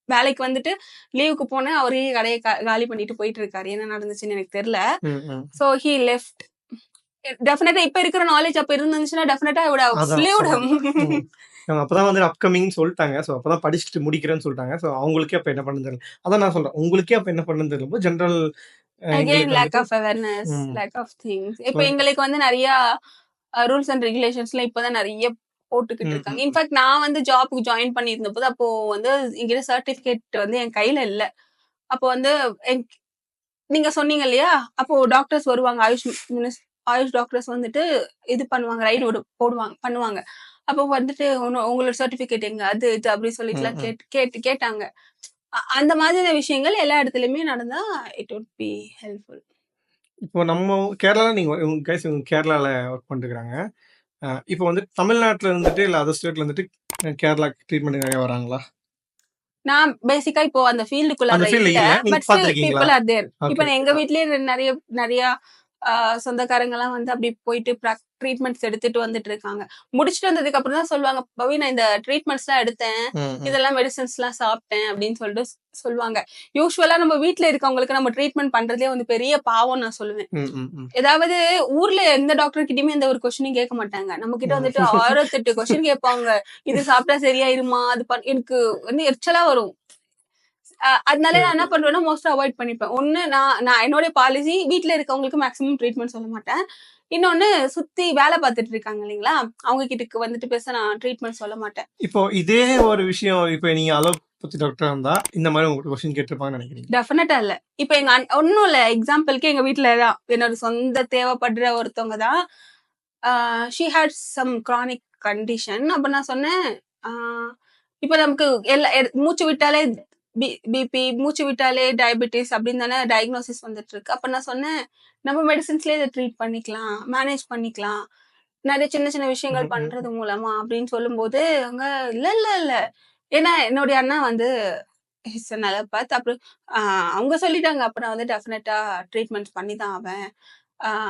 வேலைக்கு வந்துட்டு லீவுக்கு போனேன். அவரே கடைய காலி பண்ணிட்டு போயிட்டு இருக்காரு. என்ன நடந்துச்சுன்னு எனக்கு தெரியல. ம், ம். So he left. டெஃபினட்டா இப்ப இருக்கிற நாலேஜ் அப்ப இருந்துச்சுன்னா டெஃபினட்டா ஐ வுட் ஹவ் அதான், ஸ்லீவ்ட் அதான். ஹிம். ம். அவங்க அப்பதான் வந்து அப்கமிங்ன்னு சொல்ட்டாங்க. ஸோ அப்பதான் படிச்சுட்டு முடிக்கிறேன்னு சொல்ட்டாங்க. ஸோ அவங்களுக்கே அப்ப என்ன பண்ணணும்னு தெரியல. அதான் நான் சொல்றேன். உங்களுக்கே அப்ப என்ன பண்ணணும்னு தெரியலப்போ ஜெனரல் அகைன் எங்களுக்கு லேக் வந்துட்டு ஆஃப் அவேர்னஸ், ம். Lack of things. ஸோ இப்ப எங்களுக்கு வந்து நெறைய ரூல்ஸ் அண்ட் ரெகுலேஷன்ஸ்லாம் இப்பதான் நெறைய போட்டுக்கிட்டு ம், இருக்காங்க. ம், ம். இன்ஃபேக்ட் நான் வந்து ஜாப்க்கு ஜாயின் பண்ணியிருந்தபோது அப்போ வந்து என்கிட்ட சர்டிபிகேட் வந்து என் கையில இல்ல. அப்போ வந்து நீங்க சொன்னீங்க இல்லையா? அப்போ டாக்டர்ஸ் வருவாங்க. ஆயுஷ் டாக்டர்ஸ் வந்துட்டு இது பண்ணுவாங்க. ரைடு பண்ணுவாங்க. அப்போ வந்துட்டு உங்களோட சர்டிபிகேட் எங்க? அது இது அப்படி ம், சொல்லிட்டுலாம் ம். கேட்டாங்க. அந்த மாதிரியான விஷயங்கள் எல்லா இடத்துலயுமே நடந்தா இட் வுட் பி ஹெல்ப்ஃபுல். இப்போ நம்ம கேரளால நீங்க உங்க கைஸ் இவங்க கேரளால ஒர்க் பண்ணிட்டுருக்காங்க. இப்போ வந்து தமிழ்நாட்டுல இருந்துட்டு இல்ல அதர் ஸ்டேட்ல இருந்துட்டு கேரளாக்கு ட்ரீட்மெண்ட்க்கு நெறைய வராங்களா? நான் பேசிக்கா இப்போ அந்த அந்த ஃபீல்டுக்குள்ளார ஃபீல்ட்ல இல்ல. இல்ல. நீங்க பட் ஸ்டில் பார்த்துருக்கீங்களா? People are there. இப்ப ஓகே. எங்க வீட்லயே நெறைய நெறைய சொந்தக்காரங்கலாம் வந்து அப்படி போயிட்டு ட்ரீட்மெண்ட்ஸ் எடுத்துட்டு வந்துட்டு இருக்காங்க. முடிச்சுட்டு வந்ததுக்கு அப்புறம் தான் சொல்லுவாங்க, "பவி நான் இந்த ட்ரீட்மெண்ட்ஸ்லாம் எடுத்தேன். இதெல்லாம் மெடிசின்ஸ்லாம் சாப்பிட்டேன்" அப்படின்னு சொல்லிட்டு சொல்லுவாங்க. யூசுவலா நம்ம வீட்ல இருக்கவங்களுக்கு நம்ம ட்ரீட்மெண்ட் பண்றதே வந்து பெரிய பாவம் நான் சொல்லுவேன். ஏதாவது ஊர்ல எந்த டாக்டர் கிட்டயுமே எந்த ஒரு கொஸ்டினும் கேட்க மாட்டாங்க. நம்ம கிட்ட வந்துட்டு 1008 கொஸ்டின் கேட்பாங்க. இது சாப்பிட்டா சரியாயிருமா? அது எனக்கு வந்து எரிச்சலா வரும். அதனால நான் என்ன பண்ணுவேன்னா மோஸ்டா அவாய்ட் பண்ணிப்பேன். ஒண்ணு நான் நான் என்னோட பாலிசி வீட்ல இருக்கவங்களுக்கு மேக்ஸிமம் ட்ரீட்மெண்ட் சொல்ல மாட்டேன். இன்னொன்னு சுத்தி வேலை பார்த்துட்டு இருக்காங்க இல்லைங்களா? அவங்க கிட்ட வந்துட்டு பேச நான் ட்ரீட்மெண்ட் சொல்ல மாட்டேன். இப்போ இதே ஒரு விஷயம் இப்ப நீங்க அலோபதி டாக்டரா இருந்தா இந்த மாதிரி உங்களுக்கு கொஸ்டின் கேட்டிருப்பாங்கன்னு நினைக்கிறீங்க? டெஃபினட்டா இல்ல. இப்ப எங்க ஒண்ணும் இல்ல. எக்ஸாம்பிள்க்கு எங்க வீட்ல தான் என்னோட சொந்த தேவைப்படுற ஒருத்தவங்க தான். She had some chronic condition. அப்ப நான் சொன்னேன், இப்ப நமக்கு மூச்சு விட்டாலே பிபி, மூச்சு விட்டாலே டயபெட்டிஸ் அப்படின்னு தானே டயக்னோசிஸ் வந்துட்டு இருக்கு. அப்ப நான் சொன்னேன், நம்ம மெடிசின்ஸ்லயே இதை ட்ரீட் பண்ணிக்கலாம், மேனேஜ் பண்ணிக்கலாம், நிறைய சின்ன சின்ன விஷயங்கள் பண்றது மூலமா அப்படின்னு சொல்லும்போது அவங்க இல்ல இல்ல இல்ல. ஏன்னா என்னுடைய அண்ணா வந்து நல்லா பார்த்து அப்புறம் அவங்க சொல்லிட்டாங்க. அப்புறம் வந்து டெஃபினட்டா ட்ரீட்மெண்ட் பண்ணி தான் அவன்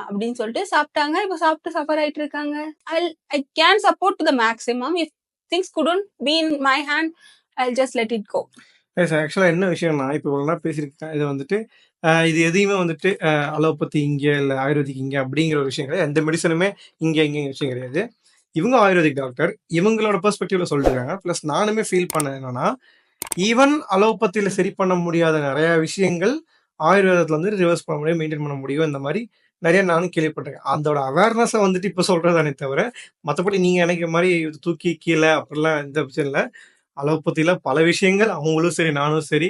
அப்படின்னு சொல்லிட்டு சாப்பிட்டாங்க. இப்போ சாப்பிட்டு சஃபர் ஆயிட்டு இருக்காங்க. I can support to the maximum. If things couldn't be in my hand I just let it go. ஆக்சுவலா என்ன விஷயம்னா, இப்போ இவ்வளவு நேரம் பேசியிருக்கேன். இது வந்துட்டு இது எதையுமே வந்துட்டு அலோபதி இங்க, இல்ல ஆயுர்வேதிக் இங்க அப்படிங்கிற ஒரு விஷயம் கிடையாது. எந்த மெடிசனுமே இங்க விஷயம் கிடையாது. இவங்க ஆயுர்வேதிக் டாக்டர். இவங்களோட பெர்ஸ்பெக்டிவ்ல சொல்லிருக்காங்க. பிளஸ் நானுமே ஃபீல் பண்ணேன் என்னன்னா, ஈவன் அலோபதியில சரி பண்ண முடியாத நிறைய விஷயங்கள் ஆயுர்வேதத்துல வந்து ரிவர்ஸ் பண்ண முடியும், மெயின்டைன் பண்ண முடியும். இந்த மாதிரி நிறைய நானும் கேள்விப்பட்டிருக்கேன். அதோட அவேர்னஸை வந்துட்டு இப்ப சொல்றதானே தவிர, மற்றபடி நீங்க நினைக்கிற மாதிரி தூக்கி கீழே அப்படிலாம் எந்த விஷயம் இல்லை. அலோபதியில பல விஷயங்கள் அவங்களும் சரி, நானும் சரி,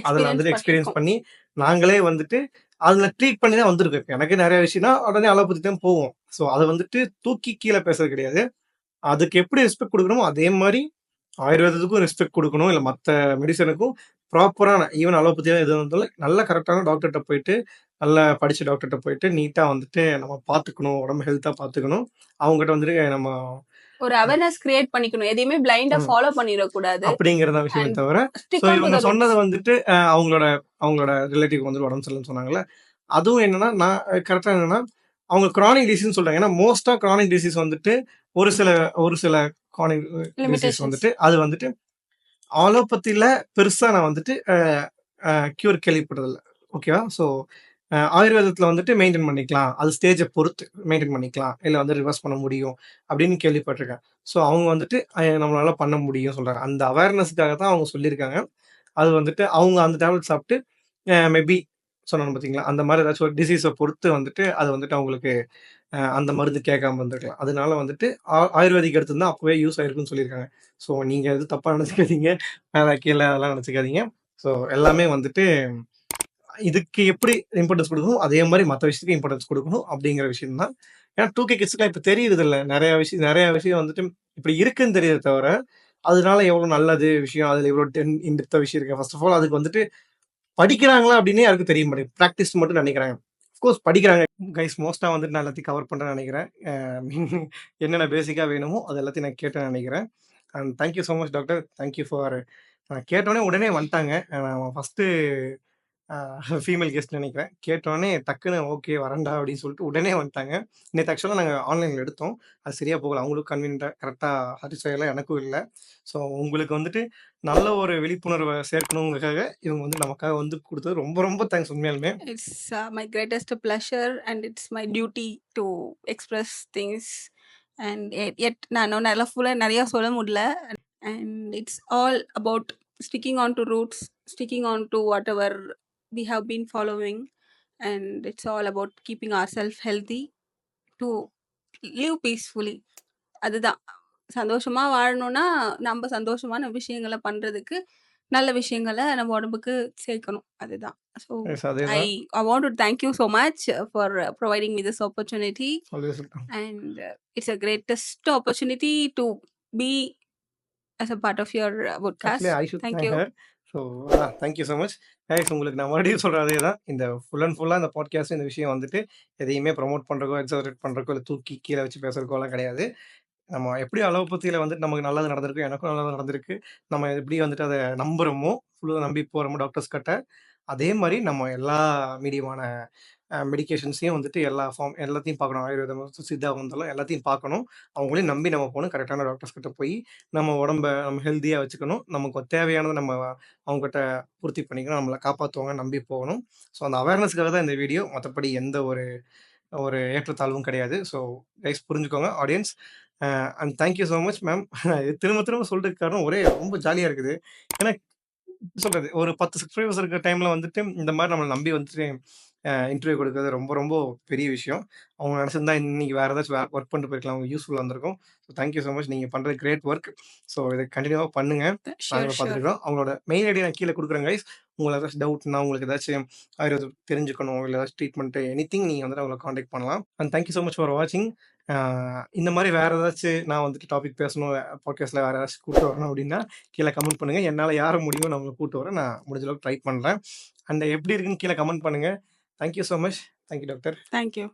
அதுல வந்துட்டு எக்ஸ்பீரியன்ஸ் பண்ணி நாங்களே வந்துட்டு அதுல ட்ரீட் பண்ணி தான் வந்திருக்கோம். எனக்கு நிறைய விஷயம்னா உடனே அலோபதி தான் போவோம். ஸோ அதை வந்துட்டு தூக்கி கீழே பேசுறது கிடையாது. அதுக்கு எப்படி ரெஸ்பெக்ட் கொடுக்கணுமோ அதே மாதிரி ஆயுர்வேதத்துக்கும் ரெஸ்பெக்ட் கொடுக்கணும். இல்லை மற்ற மெடிசனுக்கும் ப்ராப்பரான ஈவன் அலோபதியாக எது இருந்தாலும் நல்ல கரெக்டான டாக்டர்கிட்ட போயிட்டு நல்லா படிச்ச டாக்டர்கிட்ட போயிட்டு நீட்டா வந்துட்டு நம்ம பார்த்துக்கணும், உடம்பு ஹெல்த்தா பார்த்துக்கணும். அவங்ககிட்ட வந்துட்டு நம்ம ஒரு அவேர்னஸ் கிரியேட் பண்ணிக்கணும். எதையுமே பிளைண்டா ஃபாலோ பண்ணிடக்கூடாது அப்படிங்கறத விஷயமே தவிர, ஸோ இவங்க சொன்னது வந்துட்டு அவங்களோட ரிலேட்டிவ் வந்து உடம்பு சரியில்லைன்னு சொன்னாங்கல்ல. அதுவும் என்னன்னா நான் கரெக்டா என்னன்னா அவங்க கிரானிக் டிசீஸ் சொல்றாங்க. ஏன்னா மோஸ்டா கிரானிக் டிசீஸ் வந்துட்டு ஒரு சில கிரானிக் டிசீஸ் வந்துட்டு அது வந்துட்டு அலோபதியில பெருசா நான் வந்துட்டு கியூர் கேள்விப்பட்டதில்ல. ஓகேவா? ஸோ ஆயுர்வேதத்துல வந்துட்டு மெயின்டைன் பண்ணிக்கலாம். அது ஸ்டேஜை பொறுத்து மெயின்டைன் பண்ணிக்கலாம். இல்ல வந்து ரிவர்ஸ் பண்ண முடியும் அப்படின்னு கேள்விப்பட்டிருக்கேன். ஸோ அவங்க வந்துட்டு நம்மளால பண்ண முடியும் சொல்றாங்க. அந்த அவேர்னஸ்க்காக தான் அவங்க சொல்லியிருக்காங்க. அது வந்துட்டு அவங்க அந்த டேப்லெட் சாப்பிட்டு மேபி சொன்னாங்க பார்த்தீங்களா? அந்த மாதிரி ஏதாச்சும் ஒரு டிசீஸை பொறுத்து வந்துட்டு அது வந்துட்டு அவங்களுக்கு அந்த மருந்து கேட்காம இருந்திருக்கலாம். அதனால வந்துட்டு ஆயுர்வேதிக் எடுத்திருந்தா அப்பவே யூஸ் ஆயிருக்குன்னு சொல்லியிருக்காங்க. ஸோ நீங்க எதுவும் தப்பா நினைச்சுக்காதீங்க. மேல கீழ அதெல்லாம் நினைச்சுக்காதீங்க. ஸோ எல்லாமே வந்துட்டு இதுக்கு எப்படி இம்பார்ட்டன்ஸ் கொடுக்கணும், அதே மாதிரி மற்ற விஷயத்துக்கு இம்பார்ட்டன்ஸ் கொடுக்கணும் அப்படிங்கிற விஷயம் தான். ஏன்னா 2K கிட்ஸ்க்குலாம் இப்போ தெரியுது இல்லை, நிறைய விஷயம் வந்துட்டு இப்படி இருக்குன்னு தெரியுது தவிர, அதனால எவ்வளோ நல்லது விஷயம், அதில் எவ்வளோ இன்டெப்தா விஷயம் இருக்கு. ஃபர்ஸ்ட் ஆஃப் ஆல் அதுக்கு வந்துட்டு படிக்கிறாங்களா அப்படின்னே யாருக்கும் தெரிய மாட்டேங்குது. ப்ராக்டிஸ் மட்டும் நினைக்கிறாங்க. அஃப்கோர்ஸ் படிக்கிறாங்க. கைஸ் மோஸ்டா வந்துட்டு நான் எல்லாத்தையும் கவர் பண்றேன்னு நினைக்கிறேன். என்னென்ன பேசிக்கா வேணுமோ அது எல்லாத்தையும் நான் கேட்டேன்னு நினைக்கிறேன். And thank you so much doctor. Thank you for நான் கேட்டோடனே உடனே வந்துட்டாங்க. நான் ஃபர்ஸ்ட்டு ஃபீமேல் கெஸ்ட் நினைக்கிறேன். கேட்டோனே டக்குன்னு ஓகே வரேன்டா அப்படின்னு சொல்லிட்டு உடனே வந்துட்டாங்க. நேத்து ஆக்சுவலா நாங்க ஆன்லைன்ல எடுத்தோம். அது சரியா போகல. அவங்களுக்கும் கன்வீனியன்ட்டா கரெக்ட்டா சாட்டிஸ்ஃபை ஆகல. எனக்கும் இல்ல. ஸோ உங்களுக்கு வந்துட்டு நல்ல ஒரு விழிப்புணர்வ சேர்க்கணுங்கிறதுக்காக இவங்க வந்து நமக்காக வந்து குடுத்தது ரொம்ப ரொம்ப தேங்க்ஸ் உண்மையாலுமே. It's my greatest pleasure and it's my duty to express things and எட் நான் நல்லா ஃபுல்லாக நிறையா சொல்ல முடியல. And it's all about sticking on to roots, sticking on to whatever we have been following, and it's all about keeping ourselves healthy to live peacefully. அதுதான் சந்தோஷமா வாழணும்னா நம்ம சந்தோஷமான விஷயங்களை பண்றதுக்கு நல்ல விஷயங்களை நம்ம உடம்புக்கு சேர்க்கணும். அதுதான். So I want to thank you so much for providing me this opportunity. And it's a greatest opportunity to be as a part of your podcast. Thank you. So thank you so much guys. உங்களுக்கு நான் மறுபடியும் சொல்கிற அதே தான். இந்த full and ஃபுல்லாக இந்த podcast இந்த விஷயம் வந்துட்டு எதையுமே ப்ரமோட் பண்ணுறக்கோ, எக்ஸாஜரேட் பண்ணுறக்கோ, இல்லை தூக்கி கீழே வச்சு பேசுறதுக்கோலாம் கிடையாது. நம்ம எப்படி அலோபதியில் வந்துட்டு நமக்கு நல்லது நடந்திருக்கு, எனக்கும் நல்லது நடந்திருக்கு. நம்ம எப்படி வந்துட்டு அதை நம்புகிறோமோ, ஃபுல்லாக நம்பி போகிறோமோ டாக்டர்ஸ் கிட்ட, அதே மாதிரி நம்ம எல்லா மீடியமான மெடிகேஷன்ஸையும் வந்துட்டு எல்லா எல்லாத்தையும் பார்க்கணும். ஆயுர்வேதம், சித்தா வந்தாலும் எல்லாத்தையும் பார்க்கணும். அவங்களையும் நம்பி நம்ம போணும். கரெக்டான டாக்டர்ஸ் கிட்ட போய் நம்ம உடம்ப நம்ம ஹெல்த்தியா வச்சுக்கணும். நமக்கு தேவையானத நம்ம அவங்ககிட்ட பூர்த்தி பண்ணிக்கணும். நம்மள காப்பாத்துவாங்க நம்பி போகணும். ஸோ அந்த அவேர்னஸ்க்காக தான் இந்த வீடியோ. மத்தபடி எந்த ஒரு ஒரு ஏற்றத்தாழ்வும் கிடையாது. ஸோ கைஸ் புரிஞ்சுக்கோங்க audience. And thank you so much ma'am. திரும்ப திரும்ப சொல்றதுக்கு காரணம் ரொம்ப ஜாலியா இருக்குது. ஏன்னா எப்படி சொல்றது? ஒரு 10 சப்ஸ்கிரைபர்ஸ் இருக்கிற டைம்ல வந்துட்டு, இந்த மாரி நம்மள நம்பி வந்துட்டு இன்டர்வியூ குடுக்குறது ரொம்ப பெரிய விஷயம். அவங்க நெனச்சிருந்தா இன்னைக்கு வேற ஏதாச்சும் ஒர்க் பண்ணிட்டு போயிருக்கலாம். அவங்களுக்கு யூஸ்ஃபுல்லா இருந்திருக்கும். So thank you so much. நீங்க பண்றது கிரேட் ஒர்க். ஸோ இத கன்டினியூவா பண்ணுங்க. ஷூர், நாங்களும் ஷூர். பார்த்துட்டுருக்கோம். அவங்களோட மெயில் ஐடி நான் கீழ குடுக்குறேன் கைஸ். உங்களுக்கு ஏதாச்சும் டவுட்னா, உங்களுக்கு ஏதாச்சும் ஆயுர்வேதம் தெரிஞ்சுக்கணும், இல்ல ஏதாச்சும் ட்ரீட்மெண்ட் எனிதிங் நீங்க வந்துட்டு அவங்கள கான்டாக்ட் பண்ணலாம். And thank you so much for வாட்சிங். அ இந்த மாரி வேற ஏதாச்சும் நான் வந்துட்டு டாபிக் பேசணும், பாட்காஸ்ட்ல வேற ஏதாச்சும் கூட்டு வரணும் அப்டின்னா, கீழ கமெண்ட் பண்ணுங்க. என்னால யார முடியுமோ நான் உங்கள கூட்டு வரேன். நான் முடிஞ்ச அளவுக்கு ட்ரை பண்றேன். அண்ட் எப்படி இருக்குன்னு கீழ கமெண்ட் பண்ணுங்க. Thank you so much. Thank you doctor. Thank you.